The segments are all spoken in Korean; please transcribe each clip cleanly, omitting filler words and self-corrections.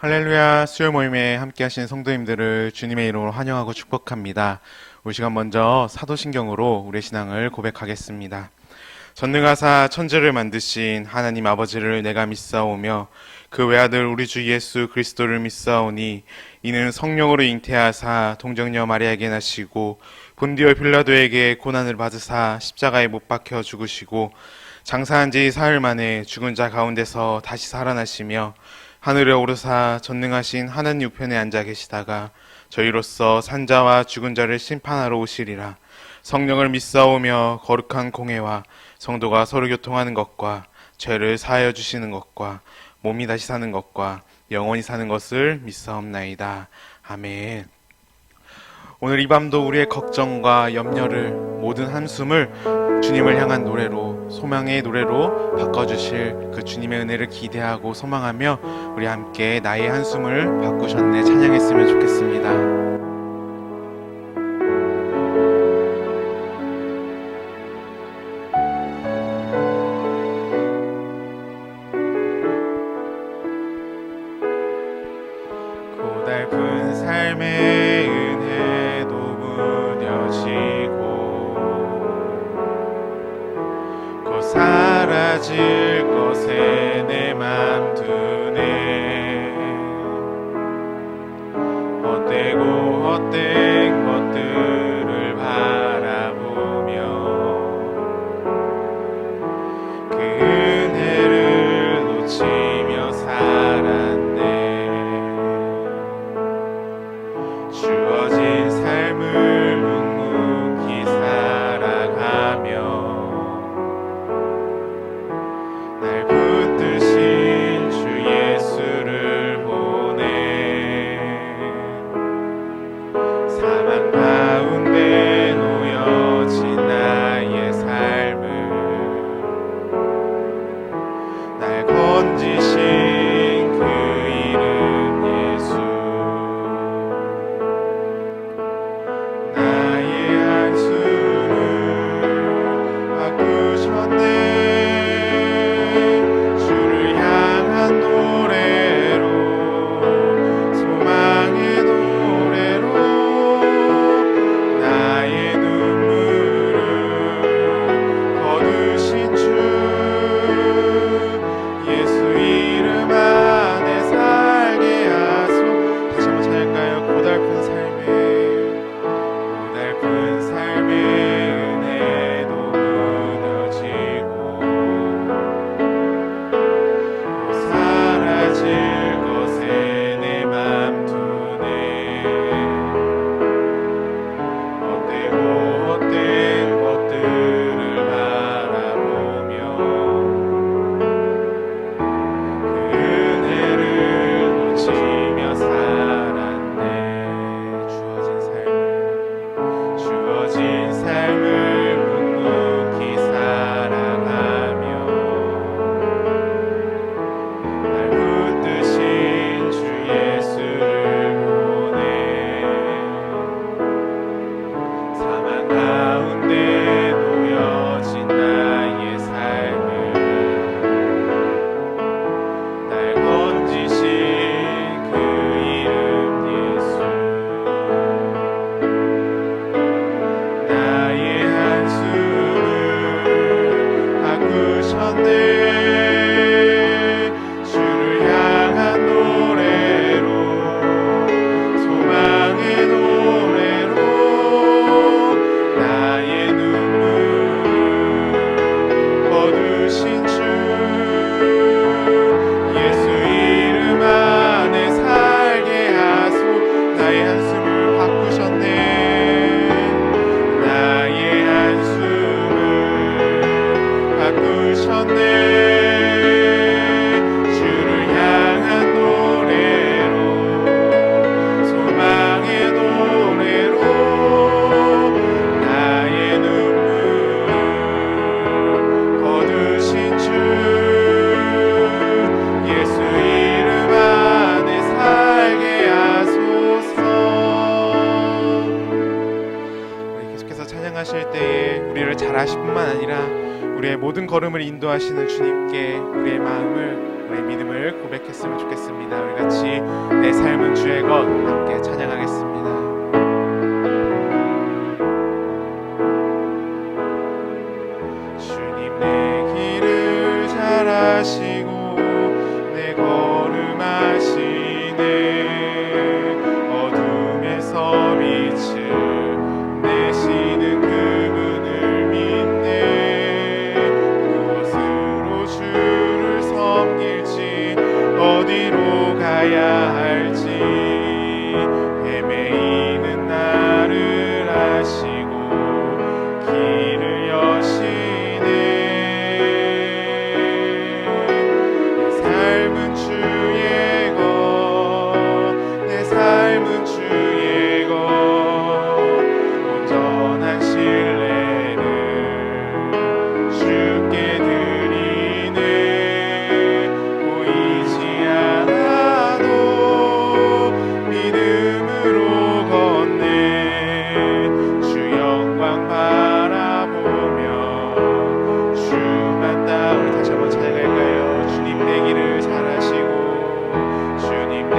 할렐루야. 수요 모임에 함께 하신 성도님들을 주님의 이름으로 환영하고 축복합니다. 우리 시간 먼저 사도신경으로 우리의 신앙을 고백하겠습니다. 전능하사 천지를 만드신 하나님 아버지를 내가 믿사오며 그 외아들 우리 주 예수 그리스도를 믿사오니 이는 성령으로 잉태하사 동정녀 마리아에게 나시고 본디오 빌라도에게 고난을 받으사 십자가에 못 박혀 죽으시고 장사한 지 사흘 만에 죽은 자 가운데서 다시 살아나시며 하늘에 오르사 전능하신 하나님 우편에 앉아 계시다가 저희로서 산자와 죽은 자를 심판하러 오시리라. 성령을 믿사오며 거룩한 공회와 성도가 서로 교통하는 것과 죄를 사하여 주시는 것과 몸이 다시 사는 것과 영원히 사는 것을 믿사옵나이다. 아멘. 오늘 이 밤도 우리의 걱정과 염려를 모든 한숨을 주님을 향한 노래로 소망의 노래로 바꿔주실 그 주님의 은혜를 기대하고 소망하며 우리 함께 나의 한숨을 바꾸셨네 찬양했으면 좋겠습니다. 고달픈 삶의 은혜도 무뎌지고 곧 사라질 것에 내 맘 두네. 헛되고 헛된 것들을 바라보며 그 은혜를 놓치며 살았네. 주어진 삶을 묵묵히 살아가며 날 붙드신 주 예수를 보내. 사망 가운데 놓여진 나의 삶을 날 건지신 그 이름 예수. 나의 한숨을 바꾸셨네. 주를 향한 노래로 소망의 노래로 나의 눈물을 거두신 주 예수 이름 안에 살게 하소. 다시 한번 찬양할까요? 고달픈 삶의 은혜도 무뎌지고 또 사라질 것에 내 맘 두네. 헛되고 헛된 것들을 바라보며 그 은혜를 놓치며 살았네. 주어진 삶을 묵묵히 살아가며 날 붙드신 주 예수를 보내. 사망 가운데 놓여진 나의 삶을 날 건지신 그 이름 예수. 나의 한숨을 바꾸셨네. 주를 향한 노래로 소망의 노래로 나의 눈물 거두신 주 예수 이름 안에 살게 하소. 나의 한숨을 바꾸셨네. 나의 한숨을 바꾸셨네. 주를 향한 노래로 소망의 노래로 나의 눈물 거두신 주 예수 이름 안에 살게 하소서. 계속해서 찬양하실 때에 우리를 잘 아실 뿐만 아니라 우리의 모든 걸음을 인도하시는 주님께 우리의 마음을, 우리의 믿음을 고백했으면 좋겠습니다. 우리 같이 내 삶은 주의 것 함께 찬양하겠습니다. 주님 내 길을 잘 아시고 내 걸음 아시네. 어둠에서 빛을 내시는 그분을 믿네. 무엇으로 주를 섬길지 어디로 가야 할지 헤매이는 나를 아시고 길을 여시네. 내 삶은 주의 것, 내 삶은 주의 것. 온전한 신뢰를 주께 드리네. 보이지 않아도 믿음으로 걷네. 주 영광 바라보며 주만 따라. 우리 다시 한번 찬양할까요? 주님 내 길을 잘 아시고 주님 내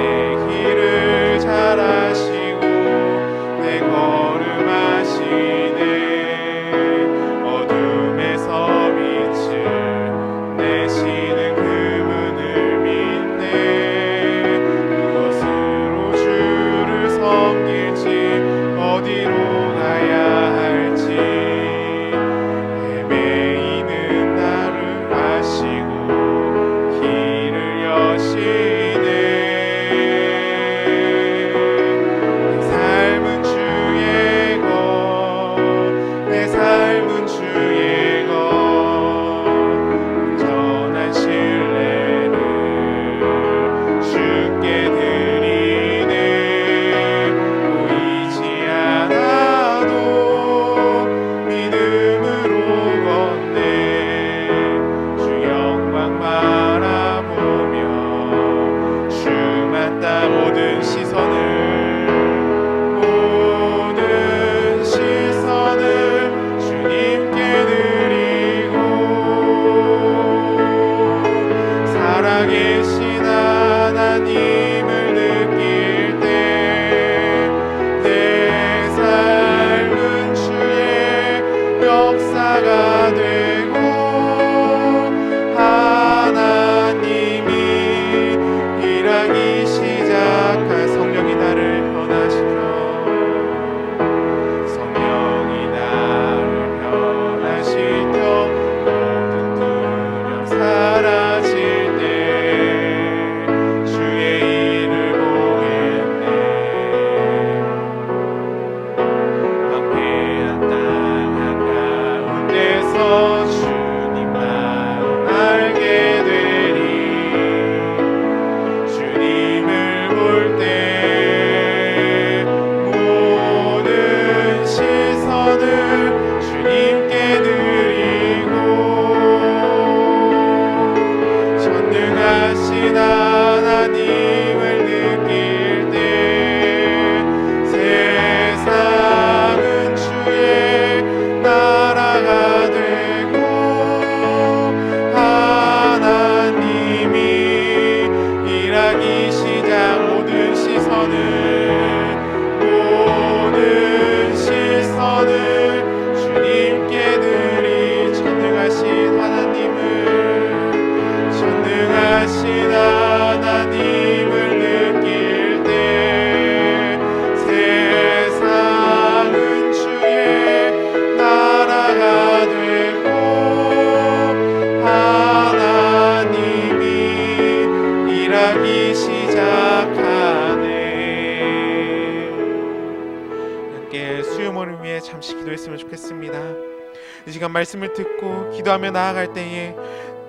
길을 잘 아시고 내 걸음 아시네. 어둠에서 빛을 내시는 그분을 믿네. 무엇으로 주를 섬길지 어디로 가야 할지 헤매이는 나를 아시고 길을 여시네. 내 삶은 주의 것, 내 삶은 주의 것. 온전한 신뢰를 주께 드리네. 보이지 않아도 믿음으로 걷네. 주 영광 바라보며 주만 따. 모든 시선을 주님께 드리고 살아계신 하나님을 느낄 때 내 삶은 주의 역사가 되고 하나님이 일하기 시작한 성령이 나를 변화시켜 성령이 나를 변화시켜 모든 두려움 사라질 때 주의 일을 보겠네. 황폐한 땅 한가운데서 주님 마음 알게 되리. 주님을 볼 때 모든 시선을 주님께 드리고 전능하신 하나님을 느낄 때 세상은 주의 나라가 되고 하나님이 일하기 시작. 모든 시선을 주님께 드리. 전능하신 하나님을 느낄 때 세상은 주의 나라가 되고 하나님이 일하기 시작하네. 함께 수요모를 위해 잠시 기도했으면 좋겠습니다. 이 시간 말씀을 듣고 기도하며 나아갈 때에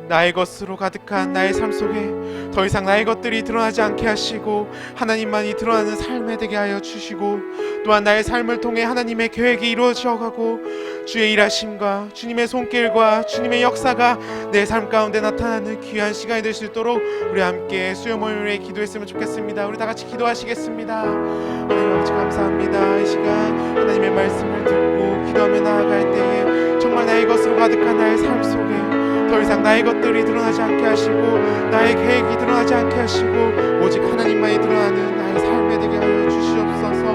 나의 것으로 가득한 나의 삶 속에 더 이상 나의 것들이 드러나지 않게 하시고 하나님만이 드러나는 삶에 되게 하여 주시고 또한 나의 삶을 통해 하나님의 계획이 이루어져가고 주의 일하심과 주님의 손길과 주님의 역사가 내 삶 가운데 나타나는 귀한 시간이 될 수 있도록 우리 함께 수요 모임을 위해 기도했으면 좋겠습니다. 우리 다 같이 기도하시겠습니다. 하나님 아버지 감사합니다. 이 시간 하나님의 말씀을 듣고 기도하며 나아갈 때에 정말 욕심과 나의 것으로 가득한 나의 삶 속에 더 이상 나의 것들이 드러나지 않게 하시고 나의 계획이 드러나지 않게 하시고 오직 하나님만이 드러나는 나의 삶에 되게 하여 주시옵소서.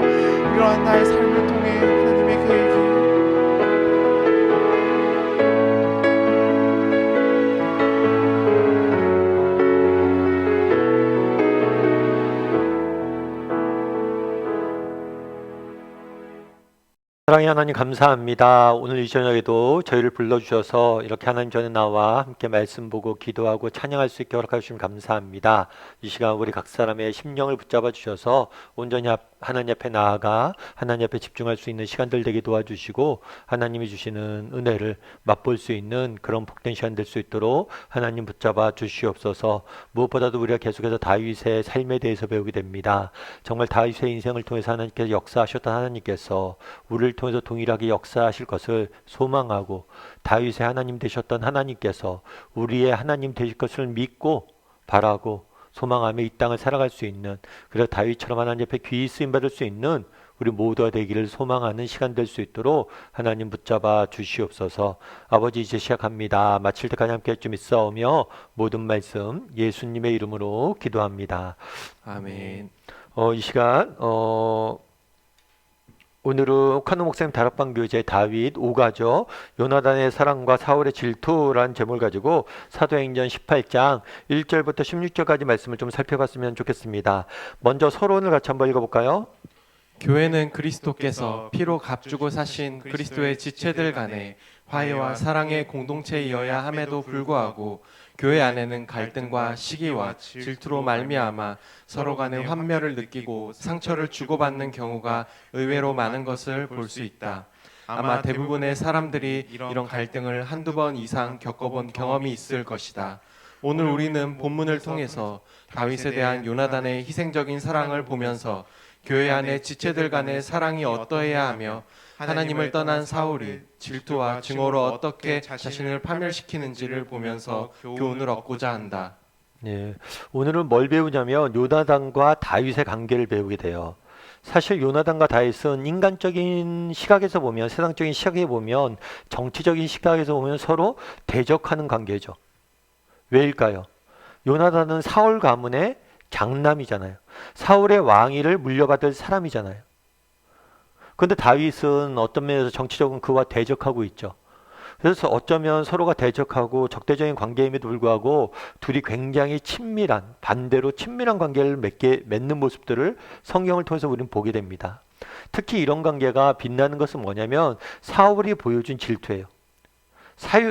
이러한 나의 삶을 통해 하나님의 계획이 사랑의 하나님 감사합니다. 오늘 이 저녁에도 저희를 불러주셔서 이렇게 하나님 전에 나와 함께 말씀 보고 기도하고 찬양할 수 있게 허락해 주시면 감사합니다. 이 시간 우리 각 사람의 심령을 붙잡아 주셔서 온전히 하나님 앞에 나아가 하나님 앞에 집중할 수 있는 시간들 되게 도와주시고 하나님이 주시는 은혜를 맛볼 수 있는 그런 복된 시간 될 수 있도록 하나님 붙잡아 주시옵소서. 무엇보다도 우리가 계속해서 다윗의 삶에 대해서 배우게 됩니다. 정말 다윗의 인생을 통해서 하나님께서 역사하셨던 하나님께서 우리를 통해서 동일하게 역사하실 것을 소망하고 다윗의 하나님 되셨던 하나님께서 우리의 하나님 되실 것을 믿고 바라고 소망하며 이 땅을 살아갈 수 있는, 그래서 다윗처럼 하나님 앞에 귀히 쓰임 받을 수 있는 우리 모두가 되기를 소망하는 시간 될 수 있도록 하나님 붙잡아 주시옵소서. 아버지 이제 시작합니다. 마칠 때까지 함께 좀 있사오며 모든 말씀 예수님의 이름으로 기도합니다. 아멘. 이 시간 오늘은 카노 목사님 다락방 교재 다윗 5가죠. 요나단의 사랑과 사울의 질투라는 제목을 가지고 사도행전 18장 1절부터 16절까지 말씀을 좀 살펴봤으면 좋겠습니다. 먼저 서론을 같이 한번 읽어볼까요? 교회는 그리스도께서 피로 값주고 사신 그리스도의 지체들 간에 화해와 사랑의 공동체이어야 함에도 불구하고 교회 안에는 갈등과 시기와 질투로 말미암아 서로 간의 환멸을 느끼고 상처를 주고받는 경우가 의외로 많은 것을 볼 수 있다. 아마 대부분의 사람들이 이런 갈등을 한두 번 이상 겪어본 경험이 있을 것이다. 오늘 우리는 본문을 통해서 다윗에 대한 요나단의 희생적인 사랑을 보면서 교회 안의 지체들 간의 사랑이 어떠해야 하며 하나님을 떠난 사울이 질투와 증오로 어떻게 자신을 파멸시키는지를 보면서 교훈을 얻고자 한다. 네, 오늘은 뭘 배우냐면 요나단과 다윗의 관계를 배우게 돼요. 사실 요나단과 다윗은 인간적인 시각에서 보면, 세상적인 시각에 보면, 정치적인 시각에서 보면 서로 대적하는 관계죠. 왜일까요? 요나단은 사울 가문의 장남이잖아요. 사울의 왕위를 물려받을 사람이잖아요. 그런데 다윗은 어떤 면에서 정치적으로 그와 대적하고 있죠. 그래서 어쩌면 서로가 대적하고 적대적인 관계임에도 불구하고 둘이 굉장히 친밀한, 반대로 친밀한 관계를 맺는 모습들을 성경을 통해서 우리는 보게 됩니다. 특히 이런 관계가 빛나는 것은 뭐냐면 사울이 보여준 질투예요.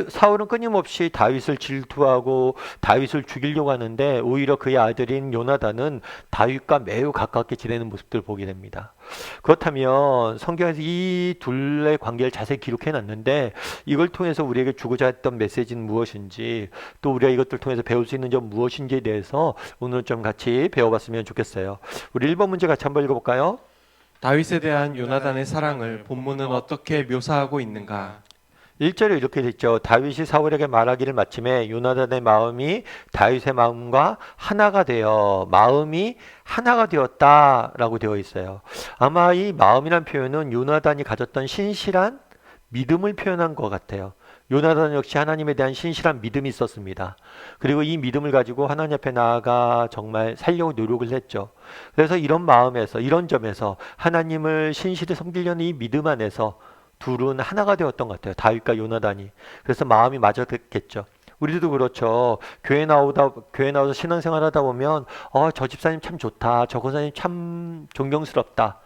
사울은 끊임없이 다윗을 질투하고 다윗을 죽이려고 하는데 오히려 그의 아들인 요나단은 다윗과 매우 가깝게 지내는 모습들을 보게 됩니다. 그렇다면 성경에서 이 둘의 관계를 자세히 기록해 놨는데 이걸 통해서 우리에게 주고자 했던 메시지는 무엇인지, 또 우리가 이것들 통해서 배울 수 있는 점 무엇인지에 대해서 오늘 좀 같이 배워봤으면 좋겠어요. 우리 1번 문제 같이 한번 읽어볼까요? 다윗에 대한 요나단의 사랑을 본문은 어떻게 묘사하고 있는가? 1절에 이렇게 됐죠. 다윗이 사울에게 말하기를 마침에 요나단의 마음이 다윗의 마음과 하나가 되어 마음이 하나가 되었다라고 되어 있어요. 아마 이 마음이란 표현은 요나단이 가졌던 신실한 믿음을 표현한 것 같아요. 요나단 역시 하나님에 대한 신실한 믿음이 있었습니다. 그리고 이 믿음을 가지고 하나님 앞에 나아가 정말 살려고 노력을 했죠. 그래서 이런 마음에서, 이런 점에서 하나님을 신실히 섬기려는 이 믿음 안에서 둘은 하나가 되었던 것 같아요. 다윗과 요나단이. 그래서 마음이 맞아졌겠죠. 우리도 그렇죠. 교회 나와서 신앙생활 하다 보면 저 집사님 참 좋다. 저 권사님 참 존경스럽다.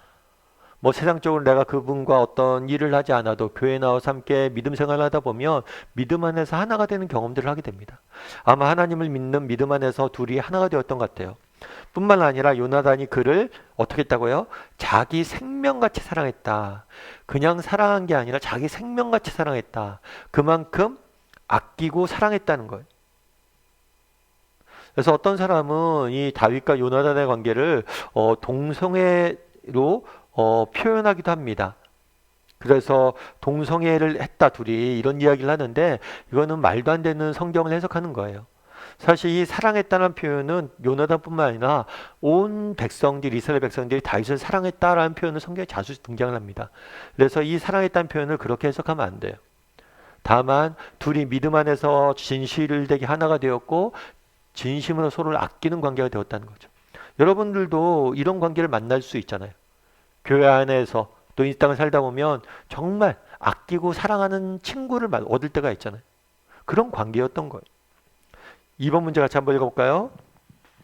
뭐 세상적으로 내가 그분과 어떤 일을 하지 않아도 교회 나와서 함께 믿음 생활을 하다 보면 믿음 안에서 하나가 되는 경험들을 하게 됩니다. 아마 하나님을 믿는 믿음 안에서 둘이 하나가 되었던 것 같아요. 뿐만 아니라 요나단이 그를 어떻게 했다고요? 자기 생명같이 사랑했다. 그냥 사랑한 게 아니라 자기 생명같이 사랑했다. 그만큼 아끼고 사랑했다는 거예요. 그래서 어떤 사람은 이 다윗과 요나단의 관계를 동성애로 표현하기도 합니다. 그래서 동성애를 했다 둘이 이런 이야기를 하는데 이거는 말도 안 되는 성경을 해석하는 거예요. 사실 이 사랑했다는 표현은 요나단뿐만 아니라 온 백성들, 이스라엘 백성들이 다윗을 사랑했다라는 표현을 성경에 자주 등장을 합니다. 그래서 이 사랑했다는 표현을 그렇게 해석하면 안 돼요. 다만 둘이 믿음 안에서 진실되게 하나가 되었고 진심으로 서로를 아끼는 관계가 되었다는 거죠. 여러분들도 이런 관계를 만날 수 있잖아요. 교회 안에서 또 이 땅을 살다 보면 정말 아끼고 사랑하는 친구를 얻을 때가 있잖아요. 그런 관계였던 거예요. 2번 문제 같이 한번 읽어볼까요?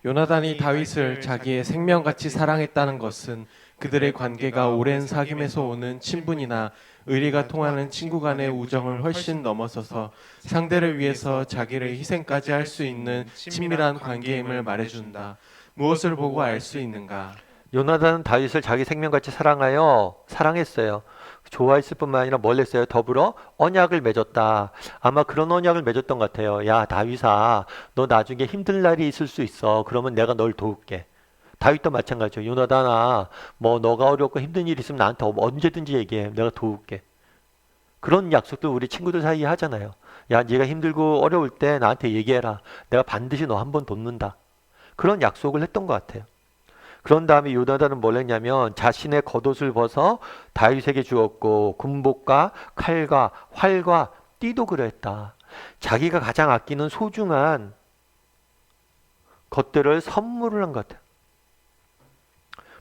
요나단이 다윗을 자기의 생명같이 사랑했다는 것은 그들의 관계가 오랜 사귐에서 오는 친분이나 의리가 통하는 친구 간의 우정을 훨씬 넘어서서 상대를 위해서 자기를 희생까지 할 수 있는 친밀한 관계임을 말해준다. 무엇을 보고 알 수 있는가? 요나단은 다윗을 자기 생명같이 사랑했어요. 좋아했을 뿐만 아니라 뭘 했어요? 더불어 언약을 맺었다. 아마 그런 언약을 맺었던 것 같아요. 야, 다윗아, 너 나중에 힘든 날이 있을 수 있어. 그러면 내가 널 도울게. 다윗도 마찬가지죠. 요나단아, 뭐 너가 어렵고 힘든 일 있으면 나한테 언제든지 얘기해. 내가 도울게. 그런 약속도 우리 친구들 사이에 하잖아요. 야, 네가 힘들고 어려울 때 나한테 얘기해라. 내가 반드시 너 한 번 돕는다. 그런 약속을 했던 것 같아요. 그런 다음에 요나단은 뭘 했냐면 자신의 겉옷을 벗어 다윗에게 주었고 군복과 칼과 활과 띠도 그랬다. 자기가 가장 아끼는 소중한 것들을 선물을 한 것 같아요.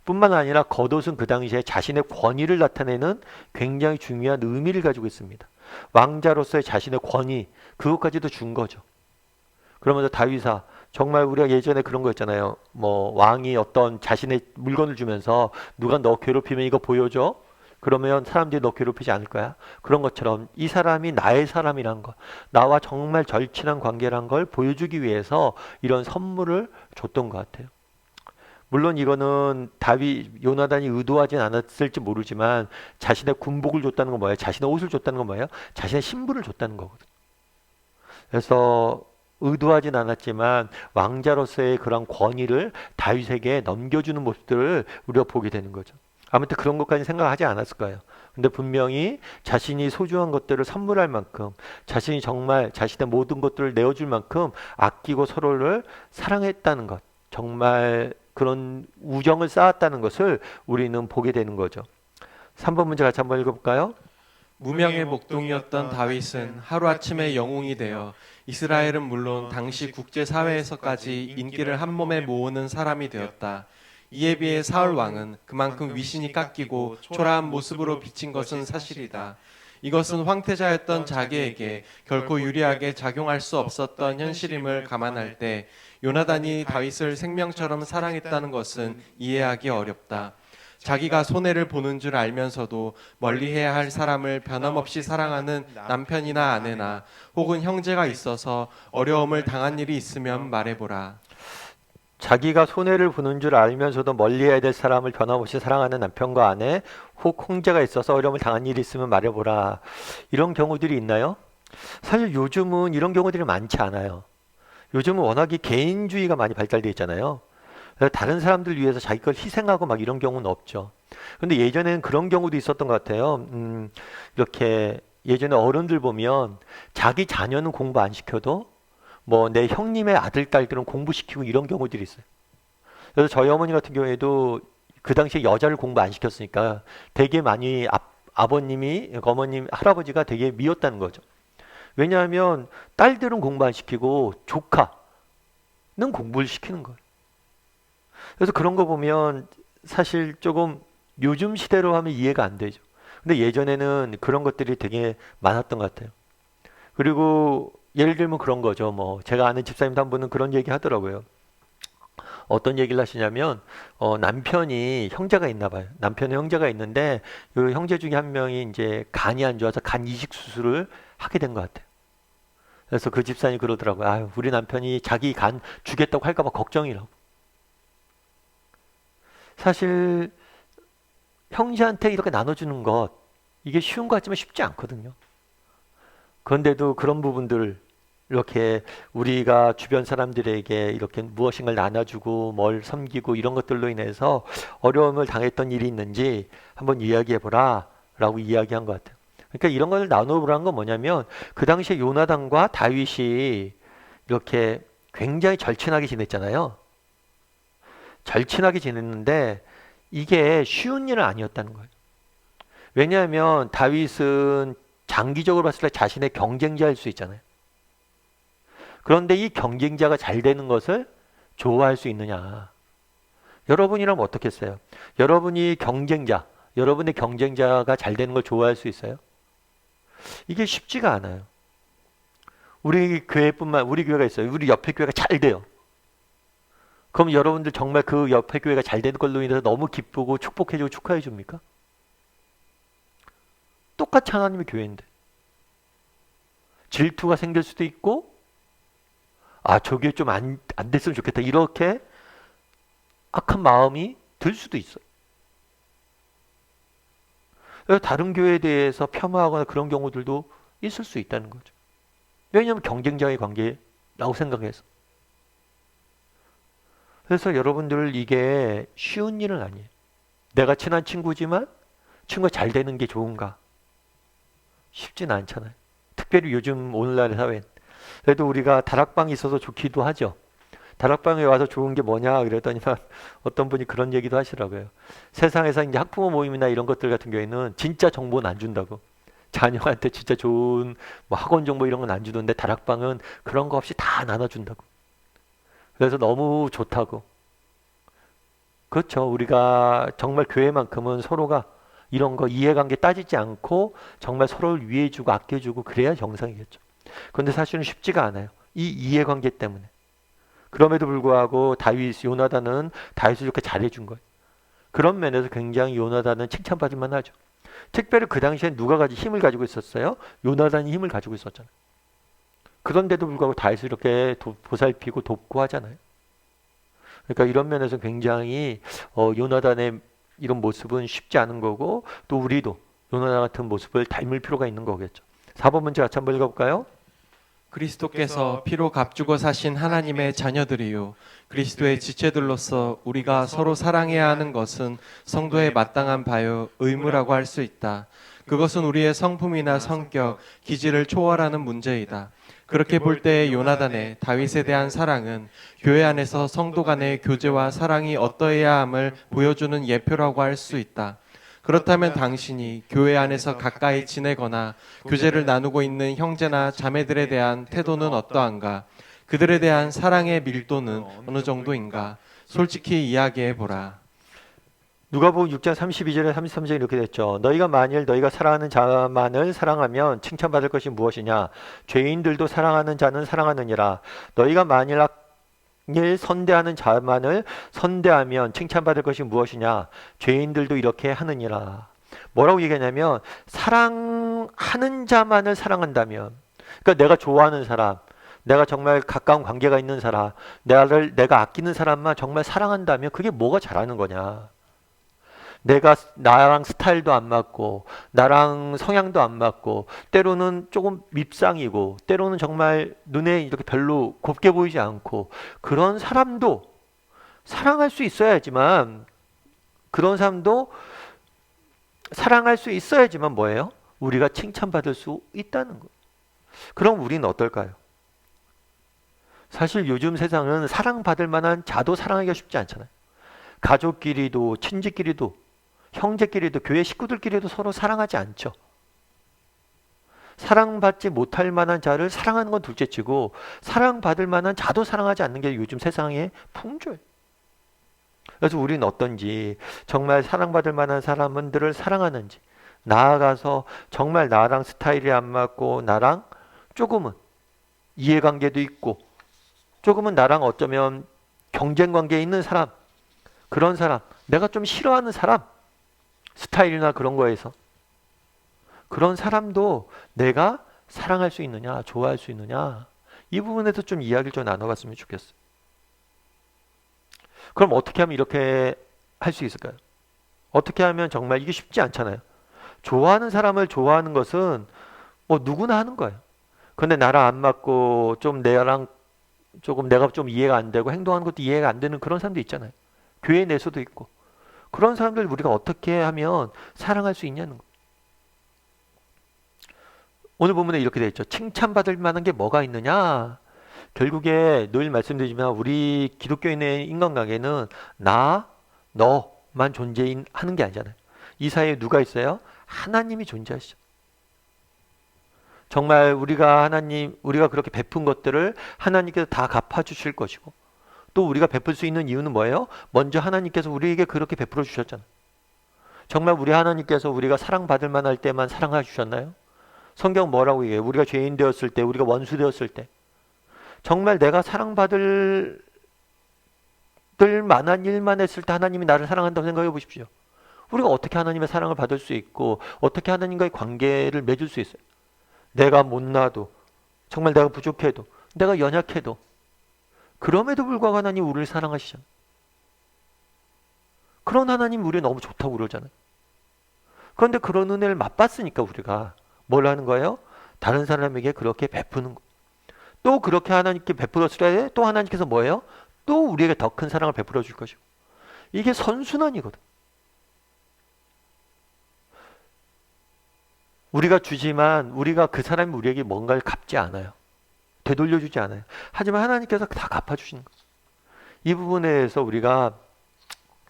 뿐만 아니라 겉옷은 그 당시에 자신의 권위를 나타내는 굉장히 중요한 의미를 가지고 있습니다. 왕자로서의 자신의 권위, 그것까지도 준 거죠. 그러면서 다윗아, 정말 우리가 예전에 그런 거 있잖아요. 뭐 왕이 어떤 자신의 물건을 주면서 누가 너 괴롭히면 이거 보여줘? 그러면 사람들이 너 괴롭히지 않을 거야. 그런 것처럼 이 사람이 나의 사람이란 거, 나와 정말 절친한 관계란 걸 보여주기 위해서 이런 선물을 줬던 것 같아요. 물론 이거는 요나단이 의도하진 않았을지 모르지만 자신의 군복을 줬다는 건 뭐예요? 자신의 옷을 줬다는 건 뭐예요? 자신의 신분을 줬다는 거거든요. 그래서 의도하진 않았지만 왕자로서의 그런 권위를 다윗에게 넘겨주는 모습들을 우리가 보게 되는 거죠. 아무튼 그런 것까지 생각하지 않았을 거예요. 근데 분명히 자신이 소중한 것들을 선물할 만큼 자신이 정말 자신의 모든 것들을 내어줄 만큼 아끼고 서로를 사랑했다는 것, 정말 그런 우정을 쌓았다는 것을 우리는 보게 되는 거죠. 3번 문제 같이 한번 읽어볼까요? 무명의 목동이었던 다윗은 하루아침에 영웅이 되어 이스라엘은 물론 당시 국제사회에서까지 인기를 한 몸에 모으는 사람이 되었다. 이에 비해 사울 왕은 그만큼 위신이 깎이고 초라한 모습으로 비친 것은 사실이다. 이것은 황태자였던 자기에게 결코 유리하게 작용할 수 없었던 현실임을 감안할 때 요나단이 다윗을 생명처럼 사랑했다는 것은 이해하기 어렵다. 자기가 손해를 보는 줄 알면서도 멀리해야 할 사람을 변함없이 사랑하는 남편이나 아내나 혹은 형제가 있어서 어려움을 당한 일이 있으면 말해보라. 자기가 손해를 보는 줄 알면서도 멀리해야 될 사람을 변함없이 사랑하는 남편과 아내 혹 형제가 있어서 어려움을 당한 일이 있으면 말해보라. 이런 경우들이 있나요? 사실 요즘은 이런 경우들이 많지 않아요. 요즘은 워낙에 개인주의가 많이 발달되어 있잖아요. 그래서 다른 사람들 위해서 자기 걸 희생하고 막 이런 경우는 없죠. 근데 예전에는 그런 경우도 있었던 것 같아요. 이렇게 예전에 어른들 보면 자기 자녀는 공부 안 시켜도 뭐 내 형님의 아들, 딸들은 공부시키고 이런 경우들이 있어요. 그래서 저희 어머니 같은 경우에도 그 당시에 여자를 공부 안 시켰으니까 되게 많이 아버님이, 어머님, 할아버지가 되게 미웠다는 거죠. 왜냐하면 딸들은 공부 안 시키고 조카는 공부를 시키는 거예요. 그래서 그런 거 보면 사실 조금 요즘 시대로 하면 이해가 안 되죠. 근데 예전에는 그런 것들이 되게 많았던 것 같아요. 그리고 예를 들면 그런 거죠. 뭐 제가 아는 집사님도 한 분은 그런 얘기 하더라고요. 어떤 얘기를 하시냐면 남편이 형제가 있나 봐요. 남편의 형제가 있는데 그 형제 중에 한 명이 이제 간이 안 좋아서 간 이식 수술을 하게 된 것 같아요. 그래서 그 집사님이 그러더라고요. 아유, 우리 남편이 자기 간 주겠다고 할까 봐 걱정이라고. 사실 형제한테 이렇게 나눠주는 것, 이게 쉬운 것 같지만 쉽지 않거든요. 그런데도 그런 부분들, 이렇게 우리가 주변 사람들에게 이렇게 무엇인가를 나눠주고 뭘 섬기고 이런 것들로 인해서 어려움을 당했던 일이 있는지 한번 이야기해보라 라고 이야기한 것 같아요. 그러니까 이런 것을 나눠보라는 건 뭐냐면 그 당시에 요나단과 다윗이 이렇게 굉장히 절친하게 지냈잖아요. 절친하게 지냈는데 이게 쉬운 일은 아니었다는 거예요. 왜냐하면 다윗은 장기적으로 봤을 때 자신의 경쟁자일 수 있잖아요. 그런데 이 경쟁자가 잘 되는 것을 좋아할 수 있느냐? 여러분이라면 어떻겠어요? 여러분이 여러분의 경쟁자가 잘 되는 걸 좋아할 수 있어요? 이게 쉽지가 않아요. 우리 교회가 있어요. 우리 옆에 교회가 잘 돼요. 그럼 여러분들 정말 그 옆에 교회가 잘 되는 걸로 인해서 너무 기쁘고 축복해주고 축하해 줍니까? 똑같이 하나님의 교회인데. 질투가 생길 수도 있고, 저게 좀 안 됐으면 좋겠다. 이렇게 악한 마음이 들 수도 있어요. 다른 교회에 대해서 폄하하거나 그런 경우들도 있을 수 있다는 거죠. 왜냐하면 경쟁자의 관계라고 생각해서. 그래서 여러분들 이게 쉬운 일은 아니에요. 내가 친한 친구지만 친구가 잘 되는 게 좋은가? 쉽진 않잖아요. 특별히 요즘 오늘날의 사회는. 그래도 우리가 다락방이 있어서 좋기도 하죠. 다락방에 와서 좋은 게 뭐냐 그랬더니만 어떤 분이 그런 얘기도 하시더라고요. 세상에서 이제 학부모 모임이나 이런 것들 같은 경우에는 진짜 정보는 안 준다고. 자녀한테 진짜 좋은 뭐 학원 정보 이런 건 안 주던데 다락방은 그런 거 없이 다 나눠준다고. 그래서 너무 좋다고. 그렇죠. 우리가 정말 교회만큼은 서로가 이런 거 이해관계 따지지 않고 정말 서로를 위해주고 아껴주고 그래야 정상이겠죠. 그런데 사실은 쉽지가 않아요. 이 이해관계 때문에. 그럼에도 불구하고 요나단은 다윗을 이렇게 잘해준 거예요. 그런 면에서 굉장히 요나단은 칭찬받을 만하죠. 특별히 그 당시엔 누가 힘을 가지고 있었어요? 요나단이 힘을 가지고 있었잖아요. 그런데도 불구하고 다윗을 이렇게 보살피고 돕고 하잖아요. 그러니까 이런 면에서 굉장히 요나단의 이런 모습은 쉽지 않은 거고 또 우리도 요나단 같은 모습을 닮을 필요가 있는 거겠죠. 4번 문제 같이 한번 읽어볼까요? 그리스도께서 피로 값주고 사신 하나님의 자녀들이요 그리스도의 지체들로서 우리가 서로 사랑해야 하는 것은 성도의 마땅한 바요 의무라고 할 수 있다. 그것은 우리의 성품이나 성격, 기질을 초월하는 문제이다. 그렇게 볼 때 요나단의 다윗에 대한 사랑은 교회 안에서 성도 간의 교제와 사랑이 어떠해야 함을 보여주는 예표라고 할 수 있다. 그렇다면 당신이 교회 안에서 가까이 지내거나 교제를 나누고 있는 형제나 자매들에 대한 태도는 어떠한가? 그들에 대한 사랑의 밀도는 어느 정도인가? 솔직히 이야기해 보라. 누가복음 6장 32절에 33절에 이렇게 됐죠. 너희가 만일 너희가 사랑하는 자만을 사랑하면 칭찬받을 것이 무엇이냐? 죄인들도 사랑하는 자는 사랑하느니라. 너희가 만일 선대하는 자만을 선대하면 칭찬받을 것이 무엇이냐? 죄인들도 이렇게 하느니라. 뭐라고 얘기하냐면 사랑하는 자만을 사랑한다면, 그러니까 내가 좋아하는 사람, 내가 정말 가까운 관계가 있는 사람, 내가 아끼는 사람만 정말 사랑한다면 그게 뭐가 잘하는 거냐? 나랑 스타일도 안 맞고 나랑 성향도 안 맞고 때로는 조금 밉상이고 때로는 정말 눈에 이렇게 별로 곱게 보이지 않고 그런 사람도 사랑할 수 있어야지만 뭐예요? 우리가 칭찬받을 수 있다는 거. 그럼 우리는 어떨까요? 사실 요즘 세상은 사랑받을 만한 자도 사랑하기가 쉽지 않잖아요. 가족끼리도 친지끼리도 형제끼리도 교회 식구들끼리도 서로 사랑하지 않죠. 사랑받지 못할 만한 자를 사랑하는 건 둘째치고 사랑받을 만한 자도 사랑하지 않는 게 요즘 세상의 풍조예요. 그래서 우리는 어떤지 정말 사랑받을 만한 사람들을 사랑하는지 나아가서 정말 나랑 스타일이 안 맞고 나랑 조금은 이해관계도 있고 조금은 나랑 어쩌면 경쟁관계에 있는 사람 그런 사람 내가 좀 싫어하는 사람 스타일이나 그런 거에서 그런 사람도 내가 사랑할 수 있느냐 좋아할 수 있느냐 이 부분에서 좀 이야기를 좀 나눠봤으면 좋겠어요. 그럼 어떻게 하면 이렇게 할 수 있을까요? 어떻게 하면 정말 이게 쉽지 않잖아요. 좋아하는 사람을 좋아하는 것은 뭐 누구나 하는 거예요. 근데 나랑 안 맞고 좀 내가 좀 이해가 안 되고 행동하는 것도 이해가 안 되는 그런 사람도 있잖아요. 교회 내에서도 있고 그런 사람들 우리가 어떻게 하면 사랑할 수 있냐는 거예요. 오늘 본문에 이렇게 되어 있죠. 칭찬받을 만한 게 뭐가 있느냐? 결국에 늘 말씀드리지만 우리 기독교인의 인간관계는 너만 존재하는 게 아니잖아요. 이 사이에 누가 있어요? 하나님이 존재하시죠. 정말 우리가 그렇게 베푼 것들을 하나님께서 다 갚아주실 것이고, 또 우리가 베풀 수 있는 이유는 뭐예요? 먼저 하나님께서 우리에게 그렇게 베풀어 주셨잖아요. 정말 우리 하나님께서 우리가 사랑받을 만할 때만 사랑해 주셨나요? 성경 뭐라고 얘기해요? 우리가 죄인 되었을 때, 우리가 원수 되었을 때, 정말 내가 사랑받을 만한 일만 했을 때 하나님이 나를 사랑한다고 생각해 보십시오. 우리가 어떻게 하나님의 사랑을 받을 수 있고, 어떻게 하나님과의 관계를 맺을 수 있어요? 내가 못나도, 정말 내가 부족해도, 내가 연약해도, 그럼에도 불구하고 하나님 우리를 사랑하시잖아요. 그런 하나님 우리 너무 좋다고 그러잖아요. 그런데 그런 은혜를 맛봤으니까 우리가 뭘 하는 거예요? 다른 사람에게 그렇게 베푸는 거. 또 그렇게 하나님께 베풀었을 때 또 하나님께서 뭐예요? 또 우리에게 더 큰 사랑을 베풀어 줄 것이고. 이게 선순환이거든. 우리가 주지만 우리가 그 사람이 우리에게 뭔가를 갚지 않아요. 되돌려주지 않아요. 하지만 하나님께서 다 갚아주시는 거죠. 이 부분에서 우리가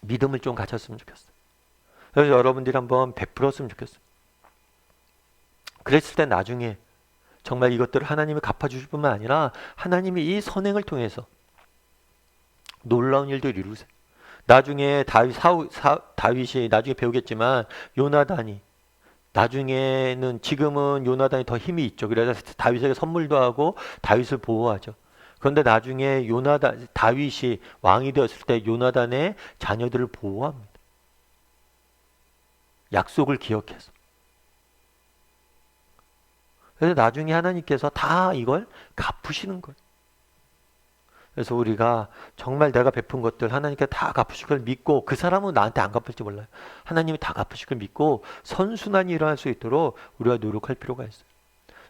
믿음을 좀 가졌으면 좋겠어요. 그래서 여러분들이 한번 베풀었으면 좋겠어요. 그랬을 때 나중에 정말 이것들을 하나님이 갚아주실 뿐만 아니라 하나님이 이 선행을 통해서 놀라운 일들을 이루세요. 나중에 다윗이 나중에 배우겠지만 요나단이 지금은 요나단이 더 힘이 있죠. 그래서 다윗에게 선물도 하고 다윗을 보호하죠. 그런데 나중에 다윗이 왕이 되었을 때 요나단의 자녀들을 보호합니다. 약속을 기억해서. 그래서 나중에 하나님께서 다 이걸 갚으시는 거예요. 그래서 우리가 정말 내가 베푼 것들 하나님께 다 갚으실 걸 믿고, 그 사람은 나한테 안 갚을지 몰라요. 하나님이 다 갚으실 걸 믿고 선순환이 일어날 수 있도록 우리가 노력할 필요가 있어요.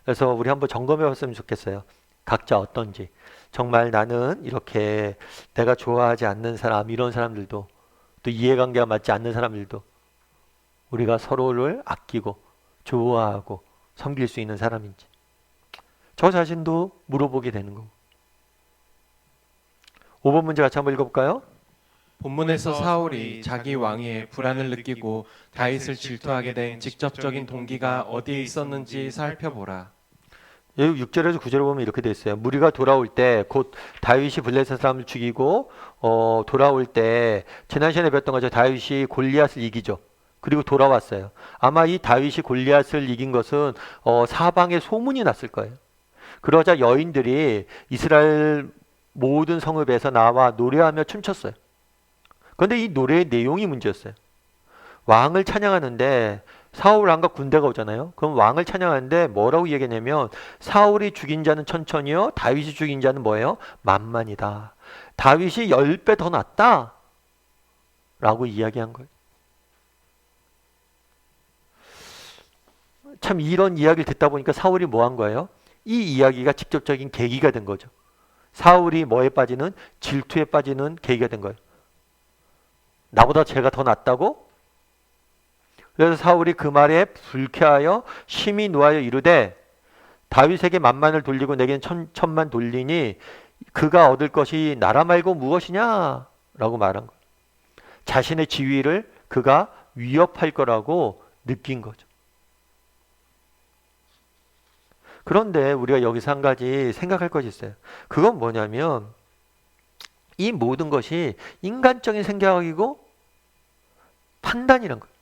그래서 우리 한번 점검해 봤으면 좋겠어요. 각자 어떤지. 정말 나는 이렇게 내가 좋아하지 않는 사람, 이런 사람들도, 또 이해관계가 맞지 않는 사람들도 우리가 서로를 아끼고 좋아하고 섬길 수 있는 사람인지 저 자신도 물어보게 되는 거고. 5번 문제 같이 한번 읽어볼까요? 본문에서 사울이 자기 왕위에 불안을 느끼고 다윗을 질투하게 된 직접적인 동기가 어디에 있었는지 살펴보라. 6절에서 9절을 보면 이렇게 돼 있어요. 무리가 돌아올 때 곧 다윗이 블레셋 사람을 죽이고 돌아올 때, 지난 시간에 배웠던 거죠. 다윗이 골리앗을 이기죠. 그리고 돌아왔어요. 아마 이 다윗이 골리앗을 이긴 것은 사방에 소문이 났을 거예요. 그러자 여인들이 이스라엘 모든 성읍에서 나와 노래하며 춤췄어요. 그런데 이 노래의 내용이 문제였어요. 왕을 찬양하는데 사울 왕과 군대가 오잖아요. 그럼 왕을 찬양하는데 뭐라고 얘기했냐면, 사울이 죽인 자는 천천히요, 다윗이 죽인 자는 뭐예요? 만만이다. 다윗이 10배 더 낫다 라고 이야기한 거예요. 참 이런 이야기를 듣다 보니까 사울이 뭐 한 거예요? 이 이야기가 직접적인 계기가 된 거죠. 사울이 뭐에 빠지는? 질투에 빠지는 계기가 된 거예요. 나보다 쟤가 더 낫다고? 그래서 사울이 그 말에 불쾌하여 심히 노하여 이르되, 다윗에게 만만을 돌리고 내겐 천만 돌리니 그가 얻을 것이 나라 말고 무엇이냐? 라고 말한 거예요. 자신의 지위를 그가 위협할 거라고 느낀 거죠. 그런데 우리가 여기서 한 가지 생각할 것이 있어요. 그건 뭐냐면, 이 모든 것이 인간적인 생각이고 판단이란 거예요.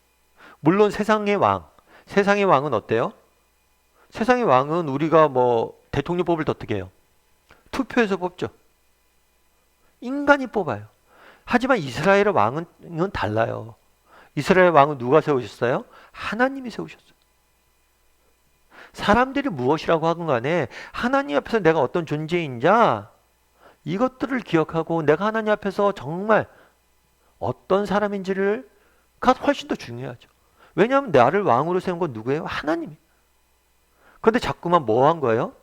물론 세상의 왕은 어때요? 세상의 왕은 우리가 뭐 대통령 뽑을 때 어떻게 해요? 투표해서 뽑죠. 인간이 뽑아요. 하지만 이스라엘의 왕은 달라요. 이스라엘 왕은 누가 세우셨어요? 하나님이 세우셨어요. 사람들이 무엇이라고 하건 간에 하나님 앞에서 내가 어떤 존재인자, 이것들을 기억하고 내가 하나님 앞에서 정말 어떤 사람인지가 훨씬 더 중요하죠. 왜냐하면 나를 왕으로 세운 건 누구예요? 하나님이에요. 그런데 자꾸만 뭐 한 거예요?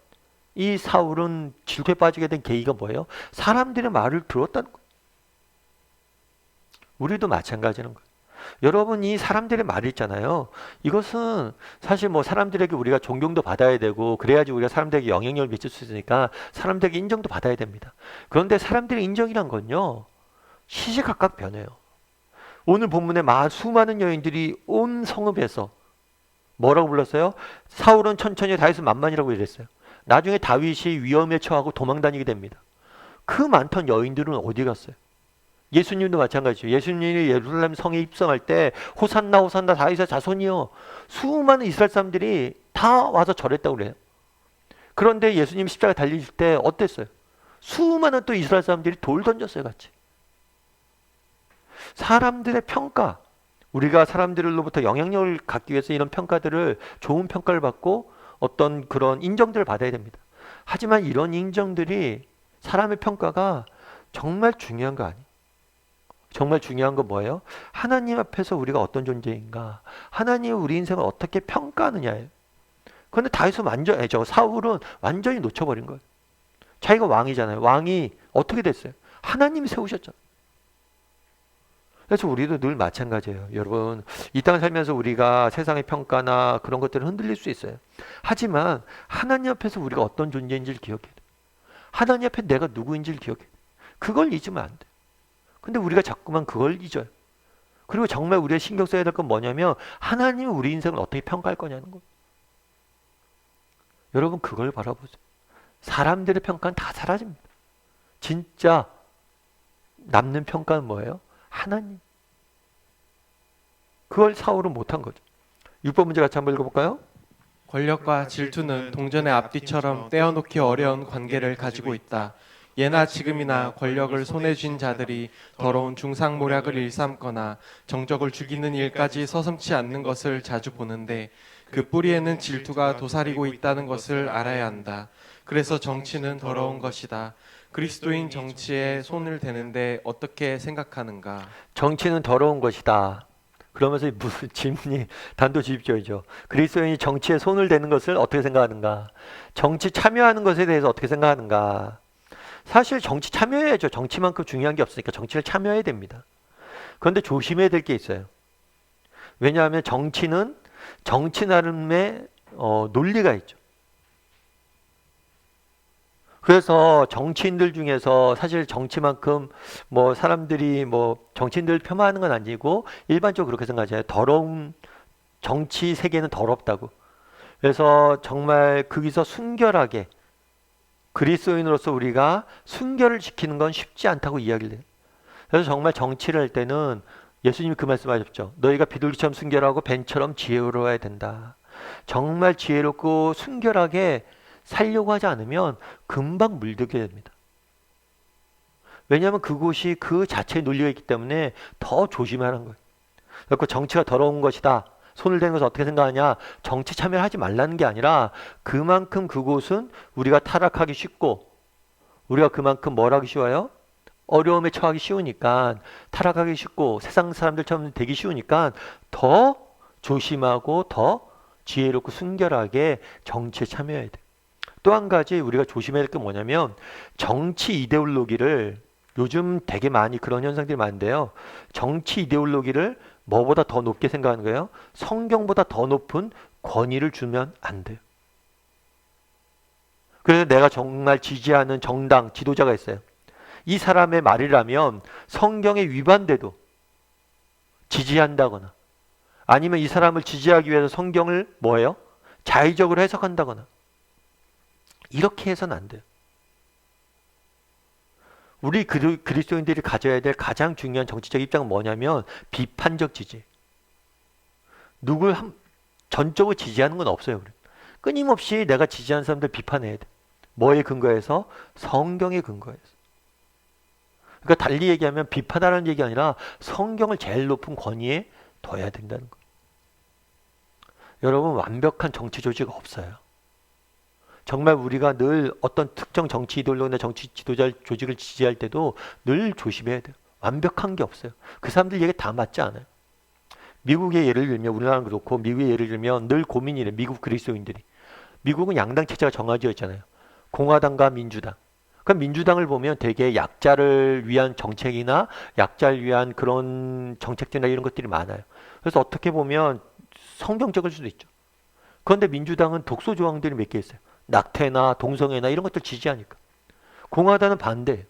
이 사울은 질투에 빠지게 된 계기가 뭐예요? 사람들의 말을 들었다는 거예요. 우리도 마찬가지는 거예요. 여러분, 이 사람들의 말이 있잖아요. 이것은 사실 뭐 사람들에게 우리가 존경도 받아야 되고, 그래야지 우리가 사람들에게 영향력을 미칠 수 있으니까 사람들에게 인정도 받아야 됩니다. 그런데 사람들의 인정이란 건요, 시시각각 변해요. 오늘 본문에 수많은 여인들이 온 성읍에서 뭐라고 불렀어요? 사울은 천천히, 다윗은 만만이라고 이랬어요. 나중에 다윗이 위험에 처하고 도망다니게 됩니다. 그 많던 여인들은 어디 갔어요? 예수님도 마찬가지죠. 예수님이 예루살렘 성에 입성할 때 호산나 호산나 다윗의 자손이요, 수많은 이스라엘 사람들이 다 와서 절했다고 그래요. 그런데 예수님 십자가에 달리실 때 어땠어요? 수많은 또 이스라엘 사람들이 돌 던졌어요, 같이. 사람들의 평가, 우리가 사람들로부터 영향력을 갖기 위해서 이런 평가들을, 좋은 평가를 받고 어떤 그런 인정들을 받아야 됩니다. 하지만 이런 인정들이, 사람의 평가가 정말 중요한 거 아니에요. 정말 중요한 건 뭐예요? 하나님 앞에서 우리가 어떤 존재인가, 하나님이 우리 인생을 어떻게 평가하느냐예요. 그런데 다윗은 완전, 사울은 완전히 놓쳐버린 거예요. 자기가 왕이잖아요. 왕이 어떻게 됐어요? 하나님이 세우셨잖아요. 그래서 우리도 늘 마찬가지예요. 여러분, 이 땅을 살면서 우리가 세상의 평가나 그런 것들을 흔들릴 수 있어요. 하지만 하나님 앞에서 우리가 어떤 존재인지를 기억해야 돼요. 하나님 앞에 내가 누구인지를 기억해야 돼요. 그걸 잊으면 안 돼요. 근데 우리가 자꾸만 그걸 잊어요. 그리고 정말 우리가 신경 써야 될 건 뭐냐면, 하나님이 우리 인생을 어떻게 평가할 거냐는 거예요. 여러분, 그걸 바라보세요. 사람들의 평가는 다 사라집니다. 진짜 남는 평가는 뭐예요? 하나님. 그걸 사울은 못한 거죠. 6번 문제 같이 한번 읽어볼까요? 권력과 질투는 동전의 앞뒤처럼 떼어놓기 어려운 관계를 가지고 있다. 예나 지금이나 권력을 손에 쥔 자들이 더러운 중상모략을 일삼거나 정적을 죽이는 일까지 서슴지 않는 것을 자주 보는데, 그 뿌리에는 질투가 도사리고 있다는 것을 알아야 한다. 그래서 정치는 더러운 것이다. 그리스도인 정치에 손을 대는데 어떻게 생각하는가? 정치는 더러운 것이다. 그러면서 무슨 질문이 단도직입적이죠. 그리스도인이 정치에 손을 대는 것을 어떻게 생각하는가? 정치 참여하는 것에 대해서 어떻게 생각하는가? 사실 정치 참여해야죠. 정치만큼 중요한 게 없으니까 정치를 참여해야 됩니다. 그런데 조심해야 될 게 있어요. 왜냐하면 정치는 정치 나름의 논리가 있죠. 그래서 정치인들 중에서 사실 정치만큼 뭐 사람들이 뭐 정치인들 폄하하는 건 아니고 일반적으로 그렇게 생각하잖아요. 더러운, 정치 세계는 더럽다고. 그래서 정말 거기서 순결하게, 그리스도인으로서 우리가 순결을 지키는 건 쉽지 않다고 이야기를 해요. 그래서 정말 정치를 할 때는 예수님이 그 말씀하셨죠. 너희가 비둘기처럼 순결하고 뱀처럼 지혜로워야 된다. 정말 지혜롭고 순결하게 살려고 하지 않으면 금방 물들게 됩니다. 왜냐하면 그곳이 그 자체의 논리가 있기 때문에 더 조심하는 거예요. 그래서 정치가 더러운 것이다. 손을 대는 것을 어떻게 생각하냐? 정치 참여를 하지 말라는 게 아니라, 그만큼 그곳은 우리가 타락하기 쉽고, 우리가 그만큼 뭘 하기 쉬워요? 어려움에 처하기 쉬우니까, 타락하기 쉽고 세상 사람들처럼 되기 쉬우니까 더 조심하고 더 지혜롭고 순결하게 정치에 참여해야 돼. 또 한 가지 우리가 조심해야 될 게 뭐냐면, 정치 이데올로기를, 요즘 되게 많이 그런 현상들이 많은데요. 정치 이데올로기를 뭐보다 더 높게 생각하는 거예요? 성경보다 더 높은 권위를 주면 안 돼요. 그래서 내가 정말 지지하는 정당 지도자가 있어요. 이 사람의 말이라면 성경에 위반돼도 지지한다거나, 아니면 이 사람을 지지하기 위해서 성경을 뭐예요? 자의적으로 해석한다거나, 이렇게 해서는 안 돼요. 우리 그리스도인들이 가져야 될 가장 중요한 정치적 입장은 뭐냐면 비판적 지지. 누굴 전적으로 지지하는 건 없어요. 우리. 끊임없이 내가 지지하는 사람들 비판해야 돼. 뭐에 근거해서? 성경에 근거해서. 그러니까 달리 얘기하면 비판하라는 얘기 아니라 성경을 제일 높은 권위에 둬야 된다는 거예요. 여러분, 완벽한 정치 조직 없어요. 정말 우리가 늘 어떤 특정 정치 이데올로기나 정치 지도자 조직을 지지할 때도 늘 조심해야 돼요. 완벽한 게 없어요. 그 사람들 얘기 다 맞지 않아요. 미국의 예를 들면, 우리나라는 그렇고 미국의 예를 들면 늘 고민이래. 미국 그리스도인들이. 미국은 양당 체제가 정해져 있잖아요. 공화당과 민주당. 그럼 민주당을 보면 되게 약자를 위한 정책이나 약자를 위한 그런 정책들이나 이런 것들이 많아요. 그래서 어떻게 보면 성경적일 수도 있죠. 그런데 민주당은 독소 조항들이 몇 개 있어요. 낙태나 동성애나 이런 것들 지지하니까. 공화당은 반대예요.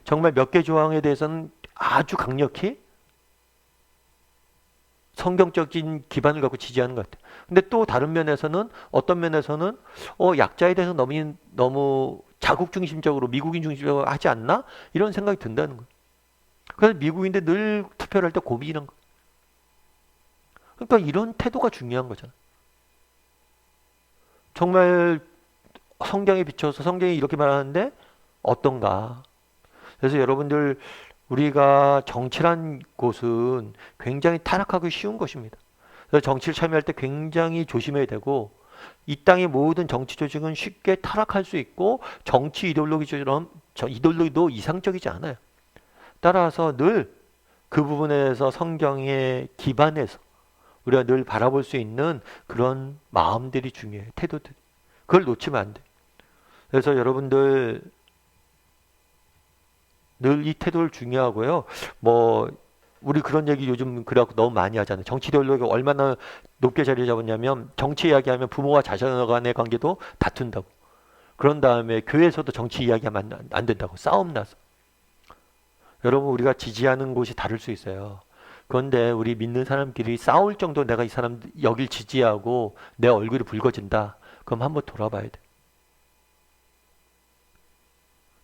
정말 몇 개 조항에 대해서는 아주 강력히 성경적인 기반을 갖고 지지하는 것 같아요. 근데 또 다른 면에서는 어떤 면에서는 약자에 대해서 너무 자국 중심적으로 미국인 중심적으로 하지 않나? 이런 생각이 든다는 거예요. 그래서 미국인들 늘 투표를 할 때 고민이란 거예요. 그러니까 이런 태도가 중요한 거잖아요. 정말 성경에 비춰서 성경이 이렇게 말하는데 어떤가? 그래서 여러분들 우리가 정치란 곳은 굉장히 타락하기 쉬운 것입니다. 그래서 정치를 참여할 때 굉장히 조심해야 되고 이 땅의 모든 정치 조직은 쉽게 타락할 수 있고 정치 이데올로기도 이상적이지 않아요. 따라서 늘 그 부분에서 성경에 기반해서 우리가 늘 바라볼 수 있는 그런 마음들이 중요해요. 태도들. 그걸 놓치면 안 돼요. 그래서 여러분들 늘 이 태도를 중요하고요. 우리 그런 얘기 요즘 그래갖고 너무 많이 하잖아요. 정치 이데올로기가 얼마나 높게 자리 잡았냐면 정치 이야기하면 부모와 자녀 간의 관계도 다툰다고. 그런 다음에 교회에서도 정치 이야기하면 안 된다고. 싸움 나서. 여러분 우리가 지지하는 곳이 다를 수 있어요. 그런데 우리 믿는 사람끼리 싸울 정도 내가 이 사람 여길 지지하고 내 얼굴이 붉어진다. 그럼 한번 돌아봐야 돼.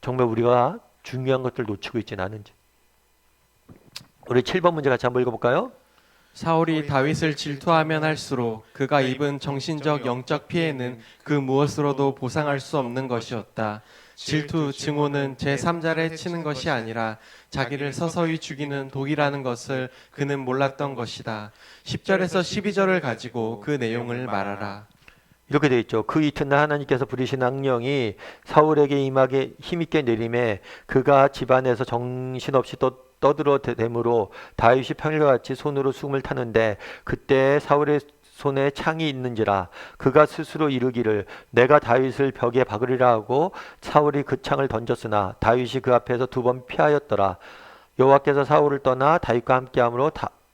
정말 우리가 중요한 것들 놓치고 있지는 않은지. 우리 7번 문제 같이 한번 읽어볼까요? 사울이 다윗을 질투하면 할수록 그가 입은 정신적 영적 피해는 그 무엇으로도 보상할 수 없는 것이었다. 질투, 증오는 제3자를 치는 것이 아니라 자기를 서서히 죽이는 독이라는 것을 그는 몰랐던 것이다. 10절에서 12절을 가지고 그 내용을 말하라. 이렇게 되어 있죠. 그 이튿날 하나님께서 부리신 악령이 사울에게 임하게 힘있게 내림에 그가 집안에서 정신없이 떠들어대므로 다윗이 평일과 같이 손으로 숨을 타는데 그때 사울의 손에 창이 있는지라 그가 스스로 이르기를 내가 다윗을 벽에 박으리라 하고 사울이 그 창을 던졌으나 다윗이 그 앞에서 2번 피하였더라. 여호와께서 사울을 떠나 다윗과 함께함으로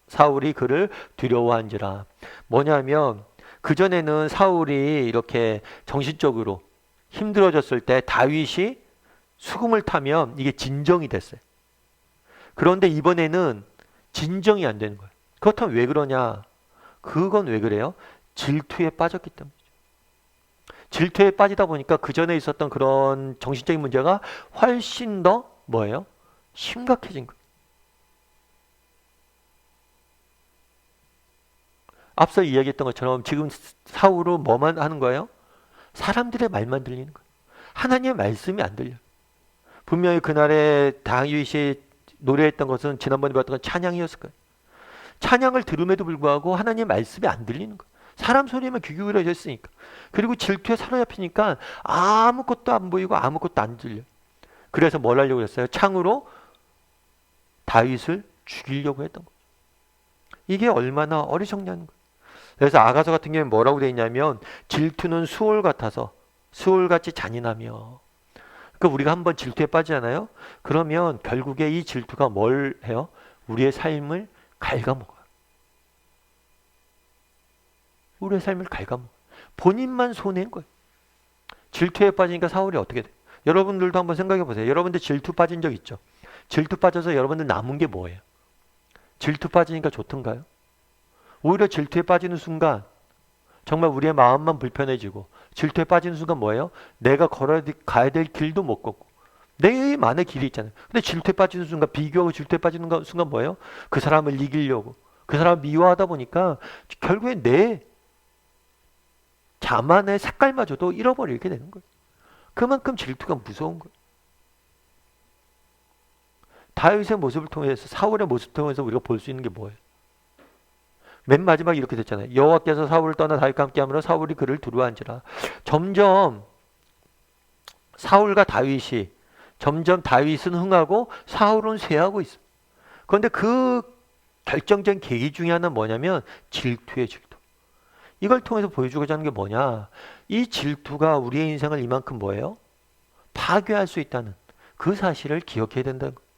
사울이 그를 두려워한지라. 뭐냐면 그전에는 사울이 이렇게 정신적으로 힘들어졌을 때 다윗이 수금을 타면 이게 진정이 됐어요. 그런데 이번에는 진정이 안 되는 거예요. 그렇다면 왜 그러냐? 그건 왜 그래요? 질투에 빠졌기 때문이죠. 질투에 빠지다 보니까 그전에 있었던 그런 정신적인 문제가 훨씬 더 뭐예요? 심각해진 거예요. 앞서 이야기했던 것처럼 지금 사울은 뭐만 하는 거예요? 사람들의 말만 들리는 거예요. 하나님의 말씀이 안 들려요. 분명히 그날에 다윗이 노래했던 것은 지난번에 봤던 건 찬양이었을 거예요. 찬양을 들음에도 불구하고 하나님의 말씀이 안 들리는 거예요. 사람 소리에만 귀 기울여져 있으니까. 그리고 질투에 사로잡히니까 아무것도 안 보이고 아무것도 안 들려요. 그래서 뭘 하려고 했어요? 창으로 다윗을 죽이려고 했던 거예요. 이게 얼마나 어리석냐는 거예요. 그래서 아가서 같은 경우에 뭐라고 되어 있냐면 질투는 수월 같아서 수월같이 잔인하며. 그러니까 우리가 한번 질투에 빠지잖아요. 그러면 결국에 이 질투가 뭘 해요? 우리의 삶을 갉아먹어요. 우리의 삶을 갉아먹어요. 본인만 손해인 거예요. 질투에 빠지니까 사울이 어떻게 돼요? 여러분들도 한번 생각해 보세요. 여러분들 질투 빠진 적 있죠? 질투 빠져서 여러분들 남은 게 뭐예요? 질투 빠지니까 좋던가요? 오히려 질투에 빠지는 순간 정말 우리의 마음만 불편해지고 질투에 빠지는 순간 뭐예요? 내가 가야 될 길도 못 걷고 내만의 길이 있잖아요. 근데 질투에 빠지는 순간 비교하고 질투에 빠지는 순간 뭐예요? 그 사람을 이기려고 그 사람을 미워하다 보니까 결국에 내 자만의 색깔마저도 잃어버리게 되는 거예요. 그만큼 질투가 무서운 거예요. 다윗의 모습을 통해서 사울의 모습을 통해서 우리가 볼 수 있는 게 뭐예요? 맨 마지막에 이렇게 됐잖아요. 여호와께서 사울을 떠나 다윗과 함께하므로 사울이 그를 두려워한지라. 점점 사울과 다윗이 점점 다윗은 흥하고 사울은 쇠하고 있어요. 그런데 그 결정적인 계기 중에 하나는 뭐냐면 질투의 질투. 이걸 통해서 보여주고자 하는 게 뭐냐? 이 질투가 우리의 인생을 이만큼 뭐예요? 파괴할 수 있다는 그 사실을 기억해야 된다는 거예요.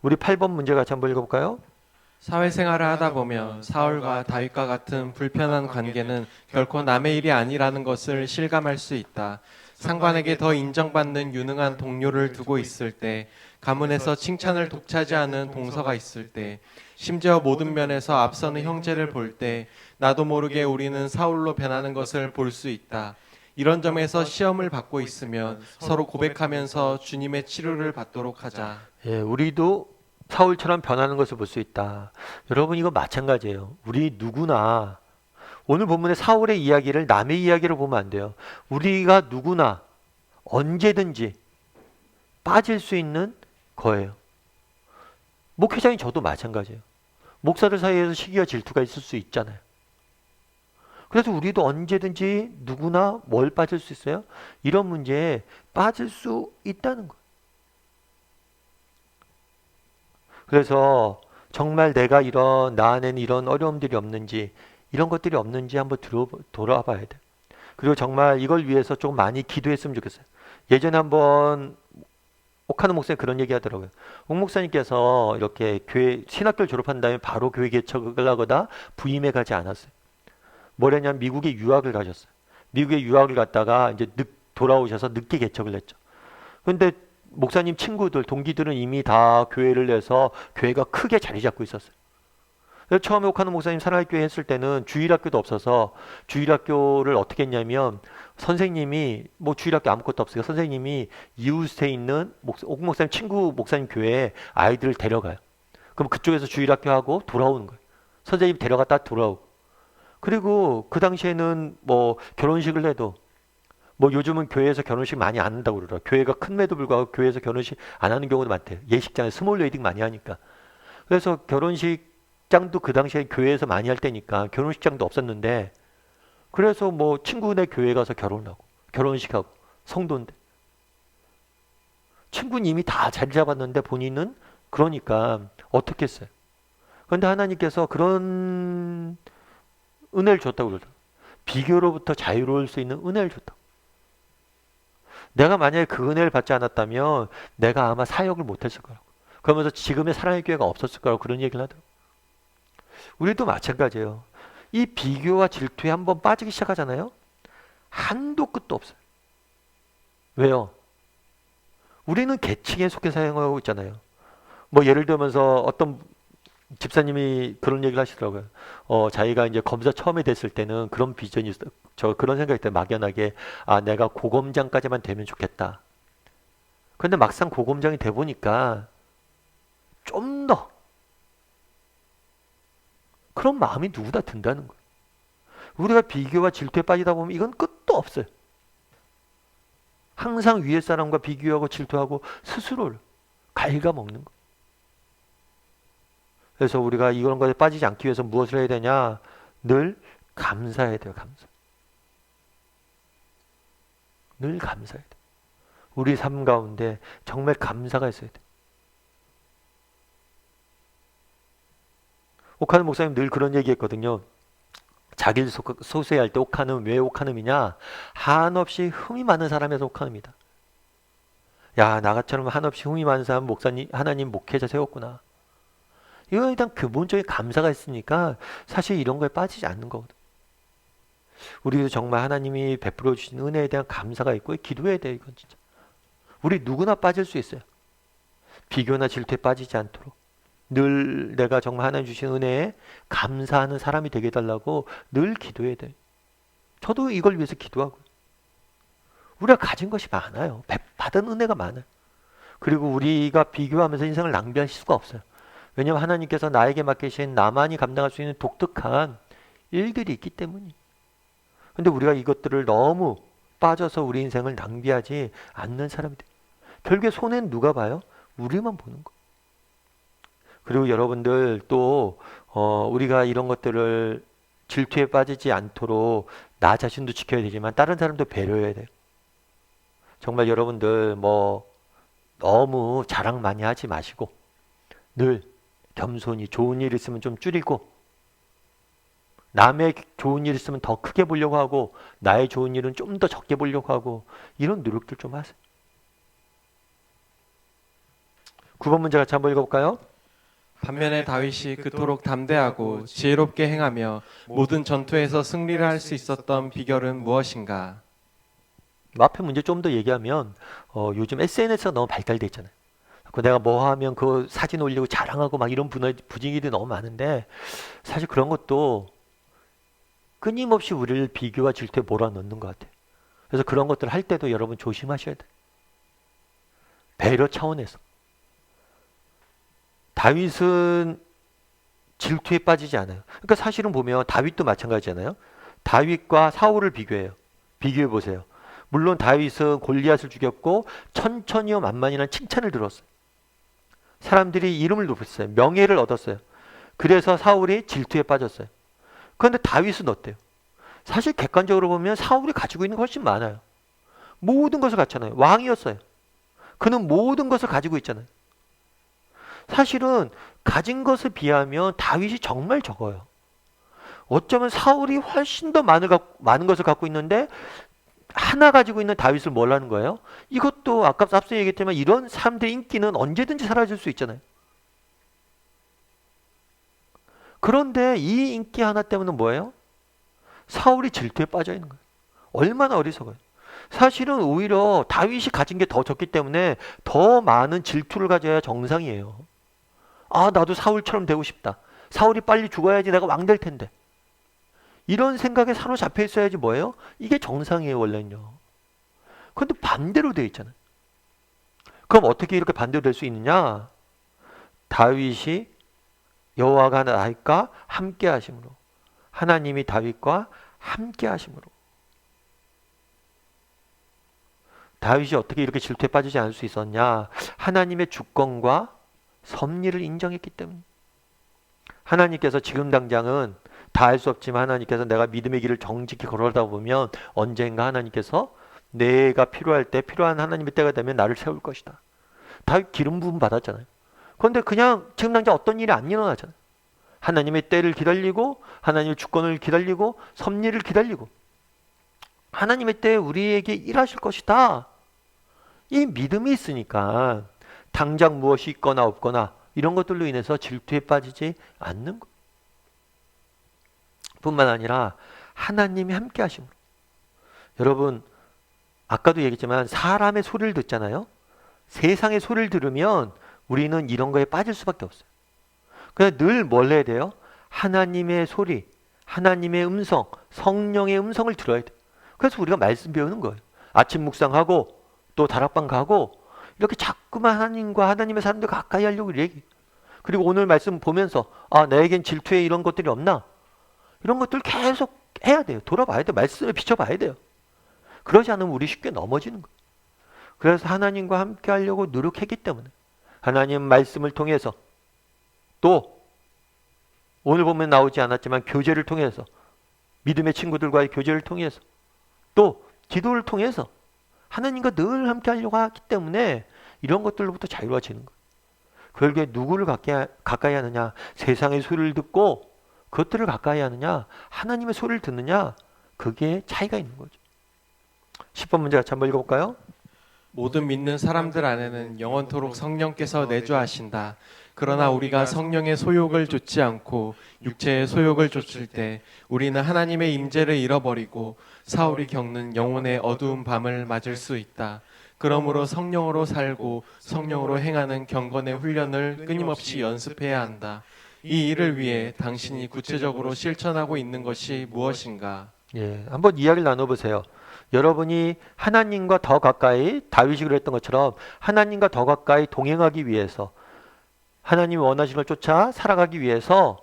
우리 8번 문제 같이 한번 읽어볼까요? 사회생활을 하다 보면 사울과 다윗과 같은 불편한 관계는 결코 남의 일이 아니라는 것을 실감할 수 있다. 상관에게 더 인정받는 유능한 동료를 두고 있을 때, 가문에서 칭찬을 독차지하는 동서가 있을 때, 심지어 모든 면에서 앞서는 형제를 볼 때, 나도 모르게 우리는 사울로 변하는 것을 볼 수 있다. 이런 점에서 시험을 받고 있으면 서로 고백하면서 주님의 치료를 받도록 하자. 예, 우리도 사울처럼 변하는 것을 볼 수 있다. 여러분, 이거 마찬가지예요. 우리 누구나 오늘 본문의 사울의 이야기를 남의 이야기로 보면 안 돼요. 우리가 누구나 언제든지 빠질 수 있는 거예요. 목회자인 저도 마찬가지예요. 목사들 사이에서 시기와 질투가 있을 수 있잖아요. 그래서 우리도 언제든지 누구나 뭘 빠질 수 있어요? 이런 문제에 빠질 수 있다는 거예요. 그래서 정말 내가 나 안에는 이런 어려움들이 없는지, 이런 것들이 없는지 한번 돌아봐야 돼. 그리고 정말 이걸 위해서 좀 많이 기도했으면 좋겠어요. 예전에 한번 옥하는 목사님 그런 얘기 하더라고요. 옥 목사님께서 이렇게 교회 신학교를 졸업한 다음에 바로 교회 개척을 하거나 부임해 가지 않았어요. 뭐랬냐면 미국에 유학을 가셨어요. 미국에 유학을 갔다가 이제 돌아오셔서 늦게 개척을 했죠. 근데 목사님 친구들, 동기들은 이미 다 교회를 내서 교회가 크게 자리 잡고 있었어요. 그래서 처음에 옥하는 목사님 사랑의교회 했을 때는 주일학교도 없어서 주일학교를 어떻게 했냐면 선생님이 뭐 주일학교 아무것도 없으니까 선생님이 이웃에 있는 옥 목사님 친구 목사님 교회에 아이들을 데려가요. 그럼 그쪽에서 주일학교 하고 돌아오는 거예요. 선생님 데려갔다 돌아오고. 그리고 그 당시에는 뭐 결혼식을 해도 뭐 요즘은 교회에서 결혼식 많이 안 한다고 그러더라고요. 교회가 큰데도 불구하고 교회에서 결혼식 안 하는 경우도 많대요. 예식장에 스몰 웨딩 많이 하니까. 그래서 결혼식장도 그 당시에 교회에서 많이 할 때니까 결혼식장도 없었는데 그래서 뭐 친구네 교회 가서 결혼하고 결혼식하고 성도인데 친구는 이미 다 자리 잡았는데 본인은 그러니까 어떻게 했어요? 그런데 하나님께서 그런 은혜를 줬다고 그러더라고요. 비교로부터 자유로울 수 있는 은혜를 줬다고. 내가 만약에 그 은혜를 받지 않았다면 내가 아마 사역을 못했을 거라고. 그러면서 지금의 사랑의 교회가 없었을 거라고 그런 얘기를 하더라고요. 우리도 마찬가지예요. 이 비교와 질투에 한번 빠지기 시작하잖아요. 한도 끝도 없어요. 왜요? 우리는 계층에 속해 사용하고 있잖아요. 뭐 예를 들면서 어떤 집사님이 그런 얘기를 하시더라고요. 자기가 이제 검사 처음에 됐을 때는 그런 비전이 있어요. 저 그런 생각이 들어요. 막연하게 내가 고검장까지만 되면 좋겠다. 그런데 막상 고검장이 돼 보니까 좀 더 그런 마음이 누구나 든다는 거예요. 우리가 비교와 질투에 빠지다 보면 이건 끝도 없어요. 항상 위에 사람과 비교하고 질투하고 스스로를 갉아먹는 거예요. 그래서 우리가 이런 것에 빠지지 않기 위해서 무엇을 해야 되냐? 늘 감사해야 돼요. 감사. 늘 감사해야 돼요. 우리 삶 가운데 정말 감사가 있어야 돼요. 옥하는 목사님 늘 그런 얘기했거든요. 자기를 소개할 때 옥하는 왜 옥하는이냐? 한없이 흠이 많은 사람에서 옥하는이다. 야, 나같처럼 한없이 흠이 많은 사람 목사님 하나님 목회자 세웠구나. 이거에 대한 근본적인 감사가 있으니까 사실 이런 거에 빠지지 않는 거거든. 우리도 정말 하나님이 베풀어 주신 은혜에 대한 감사가 있고 기도해야 돼. 이건 진짜. 우리 누구나 빠질 수 있어요. 비교나 질투에 빠지지 않도록 늘 내가 정말 하나님 주신 은혜에 감사하는 사람이 되게 해달라고 늘 기도해야 돼. 저도 이걸 위해서 기도하고요. 우리가 가진 것이 많아요. 받은 은혜가 많아요. 그리고 우리가 비교하면서 인생을 낭비할 수가 없어요. 왜냐하면 하나님께서 나에게 맡기신 나만이 감당할 수 있는 독특한 일들이 있기 때문이에요. 근데 우리가 이것들을 너무 빠져서 우리 인생을 낭비하지 않는 사람이 돼요. 결국에 손해는 누가 봐요? 우리만 보는 거. 그리고 여러분들 또 우리가 이런 것들을 질투에 빠지지 않도록 나 자신도 지켜야 되지만 다른 사람도 배려해야 돼요. 정말 여러분들 뭐 너무 자랑 많이 하지 마시고 늘 겸손히 좋은 일 있으면 좀 줄이고 남의 좋은 일 있으면 더 크게 보려고 하고 나의 좋은 일은 좀 더 적게 보려고 하고 이런 노력들 좀 하세요. 9번 문제 같이 한번 읽어볼까요? 반면에 다윗이 그토록 담대하고 지혜롭게 행하며 모든 전투에서 승리를 할 수 있었던 비결은 무엇인가? 앞에 문제 좀 더 얘기하면 요즘 SNS가 너무 발달돼 있잖아요. 내가 뭐 하면 그 사진 올리고 자랑하고 막 이런 분위기들이 너무 많은데 사실 그런 것도 끊임없이 우리를 비교와 질투에 몰아넣는 것 같아요. 그래서 그런 것들을 할 때도 여러분 조심하셔야 돼요. 배려 차원에서. 다윗은 질투에 빠지지 않아요. 그러니까 사실은 보면 다윗도 마찬가지잖아요. 다윗과 사울을 비교해요. 비교해 보세요. 물론 다윗은 골리앗을 죽였고 천천히요 만만이라는 칭찬을 들었어요. 사람들이 이름을 높였어요. 명예를 얻었어요. 그래서 사울이 질투에 빠졌어요. 그런데 다윗은 어때요? 사실 객관적으로 보면 사울이 가지고 있는 게 훨씬 많아요. 모든 것을 갖잖아요. 왕이었어요. 그는 모든 것을 가지고 있잖아요. 사실은 가진 것에 비하면 다윗이 정말 적어요. 어쩌면 사울이 훨씬 더 많은 것을 갖고 있는데 하나 가지고 있는 다윗을 뭘 하는 거예요? 이것도 아까 앞서 얘기했지만 이런 사람들의 인기는 언제든지 사라질 수 있잖아요. 그런데 이 인기 하나 때문에 뭐예요? 사울이 질투에 빠져 있는 거예요. 얼마나 어리석어요. 사실은 오히려 다윗이 가진 게 더 적기 때문에 더 많은 질투를 가져야 정상이에요. 아, 나도 사울처럼 되고 싶다. 사울이 빨리 죽어야지 내가 왕 될 텐데. 이런 생각에 사로잡혀 있어야지 뭐예요? 이게 정상이에요, 원래는요. 그런데 반대로 되어 있잖아요. 그럼 어떻게 이렇게 반대로 될 수 있느냐? 다윗이 여호와가 다윗과 함께 하심으로. 하나님이 다윗과 함께 하심으로. 다윗이 어떻게 이렇게 질투에 빠지지 않을 수 있었냐? 하나님의 주권과 섭리를 인정했기 때문에. 하나님께서 지금 당장은 다 할 수 없지만 하나님께서 내가 믿음의 길을 정직히 걸어가다 보면 언젠가 하나님께서 내가 필요할 때 필요한 하나님의 때가 되면 나를 세울 것이다. 다윗 기름 부음 받았잖아요. 그런데 그냥 지금 당장 어떤 일이 안 일어나잖아요. 하나님의 때를 기다리고 하나님의 주권을 기다리고 섭리를 기다리고 하나님의 때에 우리에게 일하실 것이다. 이 믿음이 있으니까 당장 무엇이 있거나 없거나 이런 것들로 인해서 질투에 빠지지 않는 것. 뿐만 아니라 하나님이 함께 하심으로. 여러분 아까도 얘기했지만 사람의 소리를 듣잖아요. 세상의 소리를 들으면 우리는 이런 거에 빠질 수밖에 없어요. 그냥 늘 뭘 해야 돼요? 하나님의 소리, 하나님의 음성, 성령의 음성을 들어야 돼요. 그래서 우리가 말씀 배우는 거예요. 아침 묵상하고 또 다락방 가고 이렇게 자꾸만 하나님과 하나님의 사람들 가까이 하려고 얘기해요. 그리고 오늘 말씀 보면서 아, 나에겐 질투에 이런 것들이 없나? 이런 것들 계속 해야 돼요. 돌아봐야 돼요. 말씀에 비춰봐야 돼요. 그러지 않으면 우리 쉽게 넘어지는 거예요. 그래서 하나님과 함께 하려고 노력했기 때문에 하나님 말씀을 통해서 또 오늘 보면 나오지 않았지만 교제를 통해서 믿음의 친구들과의 교제를 통해서 또 기도를 통해서 하나님과 늘 함께 하려고 하기 때문에 이런 것들로부터 자유로워지는 거예요. 그러게 누구를 가까이 하느냐? 세상의 소리를 듣고 그것들을 가까이 하느냐? 하나님의 소리를 듣느냐? 그게 차이가 있는 거죠. 10번 문제 같이 한번 읽어볼까요? 모든 믿는 사람들 안에는 영원토록 성령께서 내주하신다. 그러나 우리가 성령의 소욕을 좇지 않고 육체의 소욕을 좇을 때 우리는 하나님의 임재를 잃어버리고 사울이 겪는 영혼의 어두운 밤을 맞을 수 있다. 그러므로 성령으로 살고 성령으로 행하는 경건의 훈련을 끊임없이 연습해야 한다. 이 일을 위해 당신이 구체적으로 실천하고 있는 것이 무엇인가? 예, 한번 이야기를 나눠보세요. 여러분이 하나님과 더 가까이 다윗이 그랬던 것처럼 하나님과 더 가까이 동행하기 위해서 하나님이 원하시는 걸 쫓아 살아가기 위해서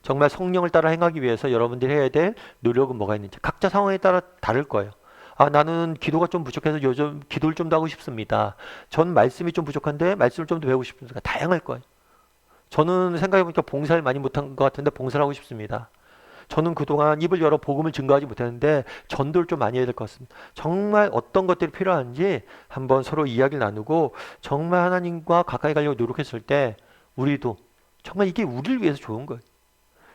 정말 성령을 따라 행하기 위해서 여러분들이 해야 될 노력은 뭐가 있는지 각자 상황에 따라 다를 거예요. 아, 나는 기도가 좀 부족해서 요즘 기도를 좀 더 하고 싶습니다. 전 말씀이 좀 부족한데 말씀을 좀 더 배우고 싶습니다. 다양할 거예요. 저는 생각해보니까 봉사를 많이 못한 것 같은데 봉사를 하고 싶습니다. 저는 그동안 입을 열어 복음을 증거하지 못했는데 전도를 좀 많이 해야 될 것 같습니다. 정말 어떤 것들이 필요한지 한번 서로 이야기를 나누고 정말 하나님과 가까이 가려고 노력했을 때 우리도 정말 이게 우리를 위해서 좋은 거예요.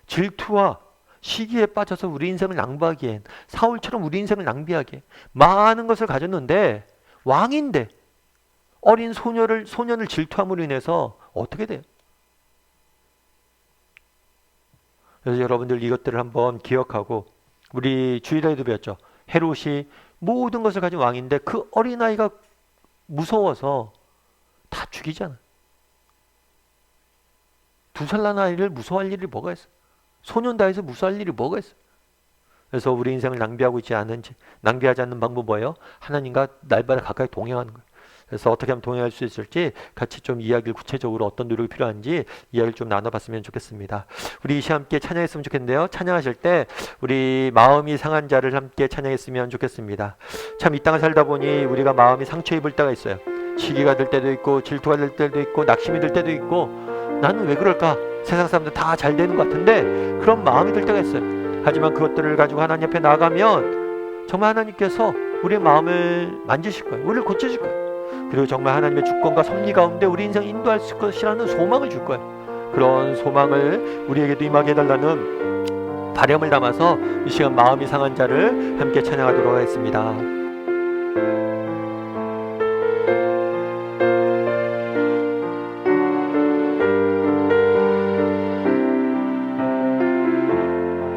질투와 시기에 빠져서 우리 인생을 낭비하기엔 사울처럼 우리 인생을 낭비하기에 많은 것을 가졌는데 왕인데 어린 소년을 질투함으로 인해서 어떻게 돼요? 그래서 여러분들 이것들을 한번 기억하고 우리 주일에도 배웠죠. 헤롯이 모든 것을 가진 왕인데 그 어린아이가 무서워서 다 죽이잖아. 2살 난 아이를 무서워할 일이 뭐가 있어? 소년 다해서 무서워할 일이 뭐가 있어? 그래서 우리 인생을 낭비하고 있지 않은지, 낭비하지 않는 방법 뭐예요? 하나님과 날마다 가까이 동행하는 거예요. 그래서 어떻게 하면 동행할 수 있을지 같이 좀 이야기를 구체적으로 어떤 노력이 필요한지 이야기를 좀 나눠봤으면 좋겠습니다. 우리 이 시간 함께 찬양했으면 좋겠는데요. 찬양하실 때 우리 마음이 상한 자를 함께 찬양했으면 좋겠습니다. 참 이 땅을 살다 보니 우리가 마음이 상처 입을 때가 있어요. 시기가 들 때도 있고 질투가 들 때도 있고 낙심이 들 때도 있고 나는 왜 그럴까? 세상 사람들 다 잘 되는 것 같은데 그런 마음이 들 때가 있어요. 하지만 그것들을 가지고 하나님 앞에 나가면 정말 하나님께서 우리의 마음을 만지실 거예요. 우리를 고쳐줄 거예요. 그리고 정말 하나님의 주권과 섭리 가운데 우리 인생을 인도할 것이라는 소망을 줄 거예요. 그런 소망을 우리에게도 임하게 해달라는 바람을 담아서 이 시간 마음이 상한 자를 함께 찬양하도록 하겠습니다.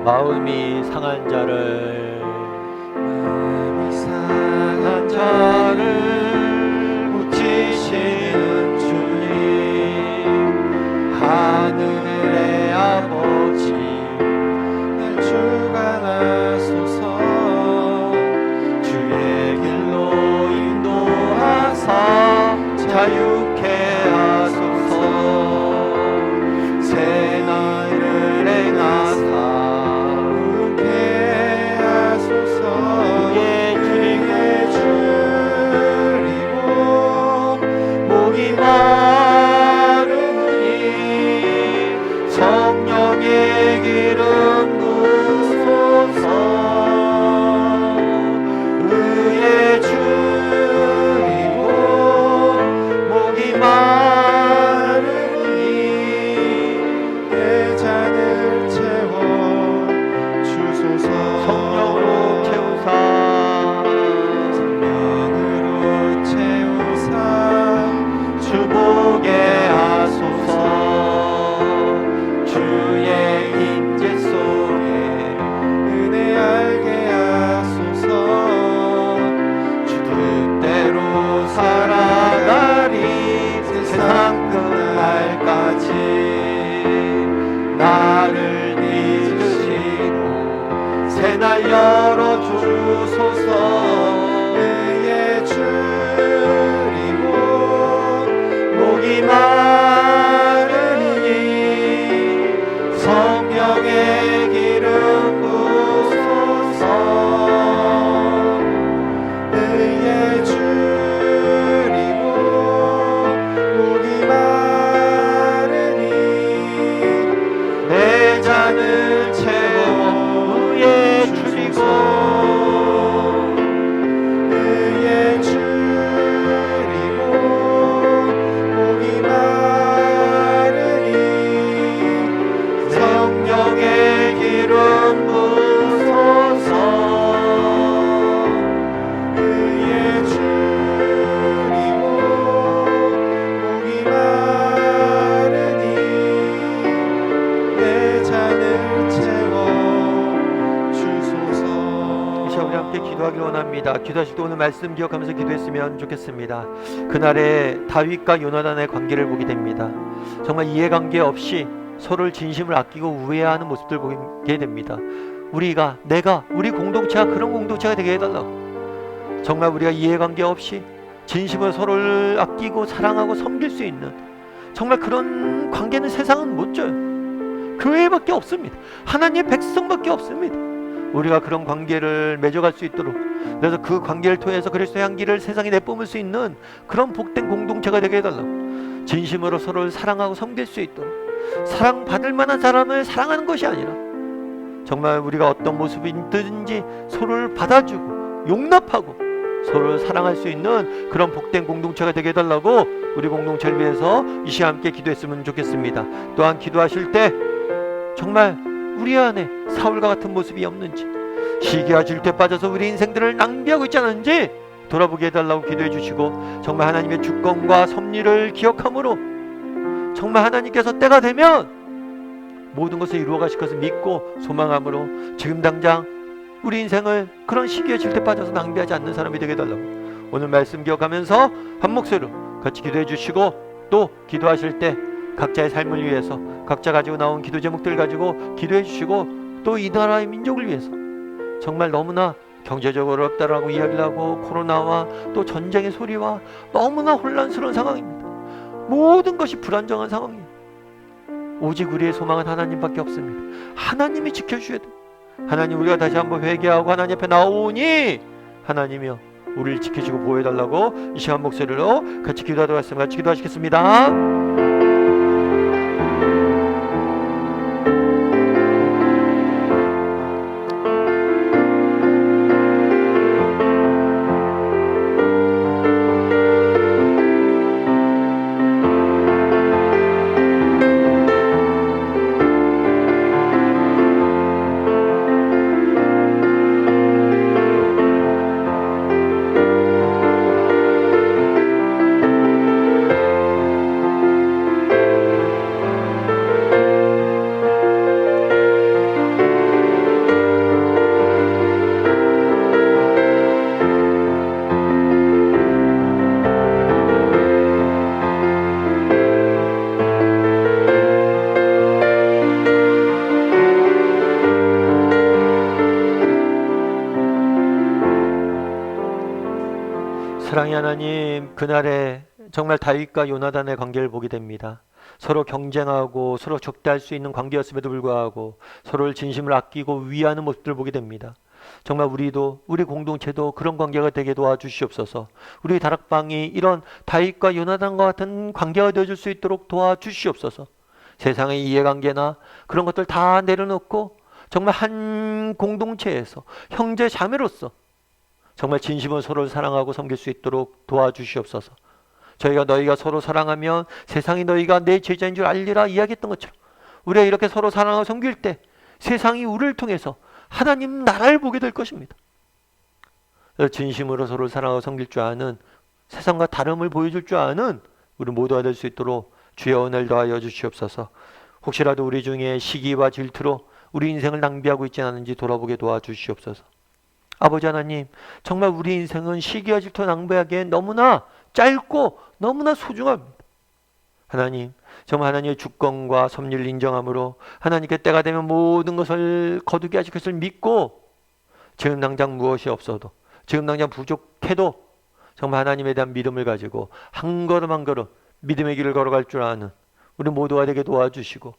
마음이 상한 자를 마음이 상한 자를 고치시는 주님, 하늘의 아버지 날 주관하소서. 주의 길로 인도하사 자유케 하소서. 새 날을 행하사 성령의 기름 부으소서. 의에 줄이고 목이 마르니 내 잔을 채워 주소서. 성령으로 채우사 주보게 하소서. 나를 믿으시고 새날 열어주소서. 의에 줄이고 목이 마르니 성령의 기름 부으소서. 의에 줄이고 목이 마르니 내 잔을 채워. 의에 줄이고 의에 줄이고 목이 마르니 성령의 기름 부으소서. 의에 줄이고 목이 마르니 내 잔을 채워 주소서. 이 시간 우리 함께 기도하기 원합니다. 기도하실 때 오늘 말씀 기억하면서 기도했으면 좋겠습니다. 그날에 다윗과 요나단의 관계를 보게 됩니다. 정말 이해관계 없이 서로를 진심을 아끼고 우애하는 모습들 보게 됩니다. 우리가, 내가, 우리 공동체가 그런 공동체가 되게 해달라고. 정말 우리가 이해관계 없이 진심으로 서로를 아끼고 사랑하고 섬길 수 있는 정말 그런 관계는 세상은 못 줘요. 교회밖에 없습니다. 하나님의 백성밖에 없습니다. 우리가 그런 관계를 맺어갈 수 있도록, 그래서 그 관계를 통해서 그리스도의 향기를 세상에 내뿜을 수 있는 그런 복된 공동체가 되게 해달라고. 진심으로 서로를 사랑하고 섬길 수 있도록, 사랑받을 만한 사람을 사랑하는 것이 아니라 정말 우리가 어떤 모습이든지 서로를 받아주고 용납하고 서로를 사랑할 수 있는 그런 복된 공동체가 되게 해달라고 우리 공동체를 위해서 이 시간 함께 기도했으면 좋겠습니다. 또한 기도하실 때 정말 우리 안에 사울과 같은 모습이 없는지, 시기와 질투에 빠져서 우리 인생들을 낭비하고 있지 않은지 돌아보게 해달라고 기도해 주시고, 정말 하나님의 주권과 섭리를 기억함으로 정말 하나님께서 때가 되면 모든 것을 이루어 가실 것을 믿고 소망함으로 지금 당장 우리 인생을 그런 시기에 질투에 빠져서 낭비하지 않는 사람이 되게 해달라고 오늘 말씀 기억하면서 한 목소리로 같이 기도해 주시고 또 기도하실 때 각자의 삶을 위해서 각자 가지고 나온 기도 제목들 가지고 기도해 주시고 또 이 나라의 민족을 위해서 정말 너무나 경제적으로 어렵다라고 이야기를 하고 코로나와 또 전쟁의 소리와 너무나 혼란스러운 상황입니다. 모든 것이 불안정한 상황이에요. 오직 우리의 소망은 하나님밖에 없습니다. 하나님이 지켜주셔야 돼요. 하나님, 우리가 다시 한번 회개하고 하나님 앞에 나오니 하나님이여 우리를 지켜주고 보호해달라고 이 시간 목소리로 같이 기도하도록 하겠습니다. 같이 기도하시겠습니다. 사랑의 하나님, 그날에 정말 다윗과 요나단의 관계를 보게 됩니다. 서로 경쟁하고 서로 적대할 수 있는 관계였음에도 불구하고 서로를 진심을 아끼고 위하는 모습들을 보게 됩니다. 정말 우리도 우리 공동체도 그런 관계가 되게 도와주시옵소서. 우리 다락방이 이런 다윗과 요나단과 같은 관계가 되어줄 수 있도록 도와주시옵소서. 세상의 이해관계나 그런 것들 다 내려놓고 정말 한 공동체에서 형제 자매로서 정말 진심으로 서로를 사랑하고 섬길 수 있도록 도와주시옵소서. 저희가 너희가 서로 사랑하면 세상이 너희가 내 제자인 줄 알리라 이야기했던 것처럼 우리가 이렇게 서로 사랑하고 섬길 때 세상이 우리를 통해서 하나님 나라를 보게 될 것입니다. 진심으로 서로를 사랑하고 섬길 줄 아는, 세상과 다름을 보여줄 줄 아는 우리 모두가 될 수 있도록 주여 은혜를 더하여 주시옵소서. 혹시라도 우리 중에 시기와 질투로 우리 인생을 낭비하고 있지 않은지 돌아보게 도와주시옵소서. 아버지 하나님, 정말 우리 인생은 시기와 질투 낭비하기엔 너무나 짧고 너무나 소중합니다. 하나님, 정말 하나님의 주권과 섭리를 인정함으로 하나님께 때가 되면 모든 것을 거두게 하실 것을 믿고 지금 당장 무엇이 없어도, 지금 당장 부족해도 정말 하나님에 대한 믿음을 가지고 한 걸음 한 걸음 믿음의 길을 걸어갈 줄 아는 우리 모두가 되게 도와주시고,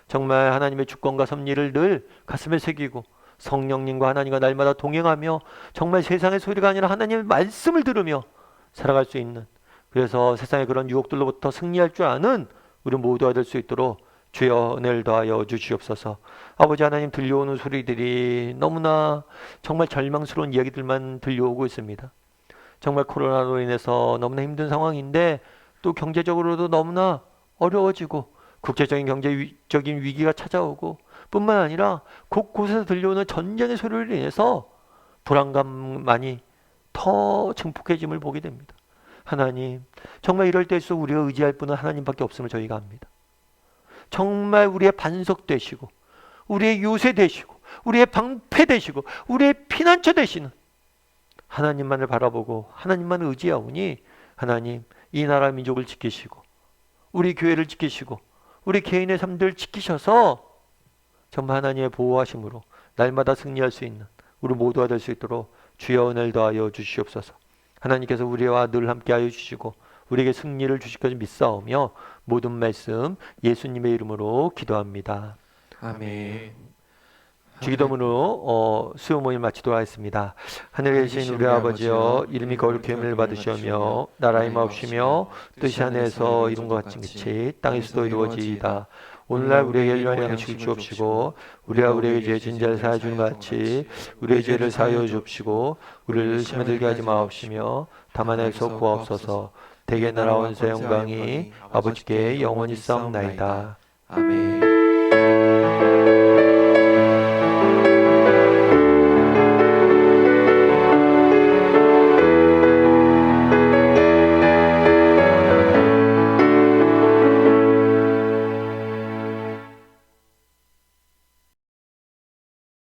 정말 하나님의 주권과 섭리를 늘 가슴에 새기고 성령님과 하나님과 날마다 동행하며 정말 세상의 소리가 아니라 하나님의 말씀을 들으며 살아갈 수 있는, 그래서 세상의 그런 유혹들로부터 승리할 줄 아는 우리 모두가 될 수 있도록 주여 은혜를 더하여 주시옵소서. 아버지 하나님, 들려오는 소리들이 너무나 정말 절망스러운 이야기들만 들려오고 있습니다. 정말 코로나로 인해서 너무나 힘든 상황인데 또 경제적으로도 너무나 어려워지고 국제적인 경제적인 위기가 찾아오고 뿐만 아니라 곳곳에서 들려오는 전쟁의 소리로 인해서 불안감만이 더 증폭해짐을 보게 됩니다. 하나님, 정말 이럴 때일수록 우리가 의지할 분은 하나님밖에 없음을 저희가 압니다. 정말 우리의 반석 되시고 우리의 요새 되시고 우리의 방패 되시고 우리의 피난처 되시는 하나님만을 바라보고 하나님만을 의지하오니 하나님, 이 나라 민족을 지키시고 우리 교회를 지키시고 우리 개인의 삶들을 지키셔서 정말 하나님의 보호하심으로 날마다 승리할 수 있는 우리 모두가 될 수 있도록 주여 은혜를 더하여 주시옵소서. 하나님께서 우리와 늘 함께하여 주시고 우리에게 승리를 주실 것을 믿사오며 모든 말씀 예수님의 이름으로 기도합니다. 아멘. 주기도문으로 수요 모임 마치도록 하겠습니다. 하늘에 계신 우리 아버지여, 이름이 거룩히 여김을 받으시오며 나라의 마옵시며 뜻이 하늘에서 이룬 것 같이 땅에서도 이루어지이다. 오늘날 우리에게 일용할 양식을 주옵시고 우리가 우리에게 죄 진 자를 사하여 주는 것 같이 우리의 죄를 사하여 주옵시고 우리를 시험에 들게 하지 마옵시며 다만 에서 구하옵소서. 대개 나라 원세 영광이 아버지께 영원히 싸움나이다. 아멘.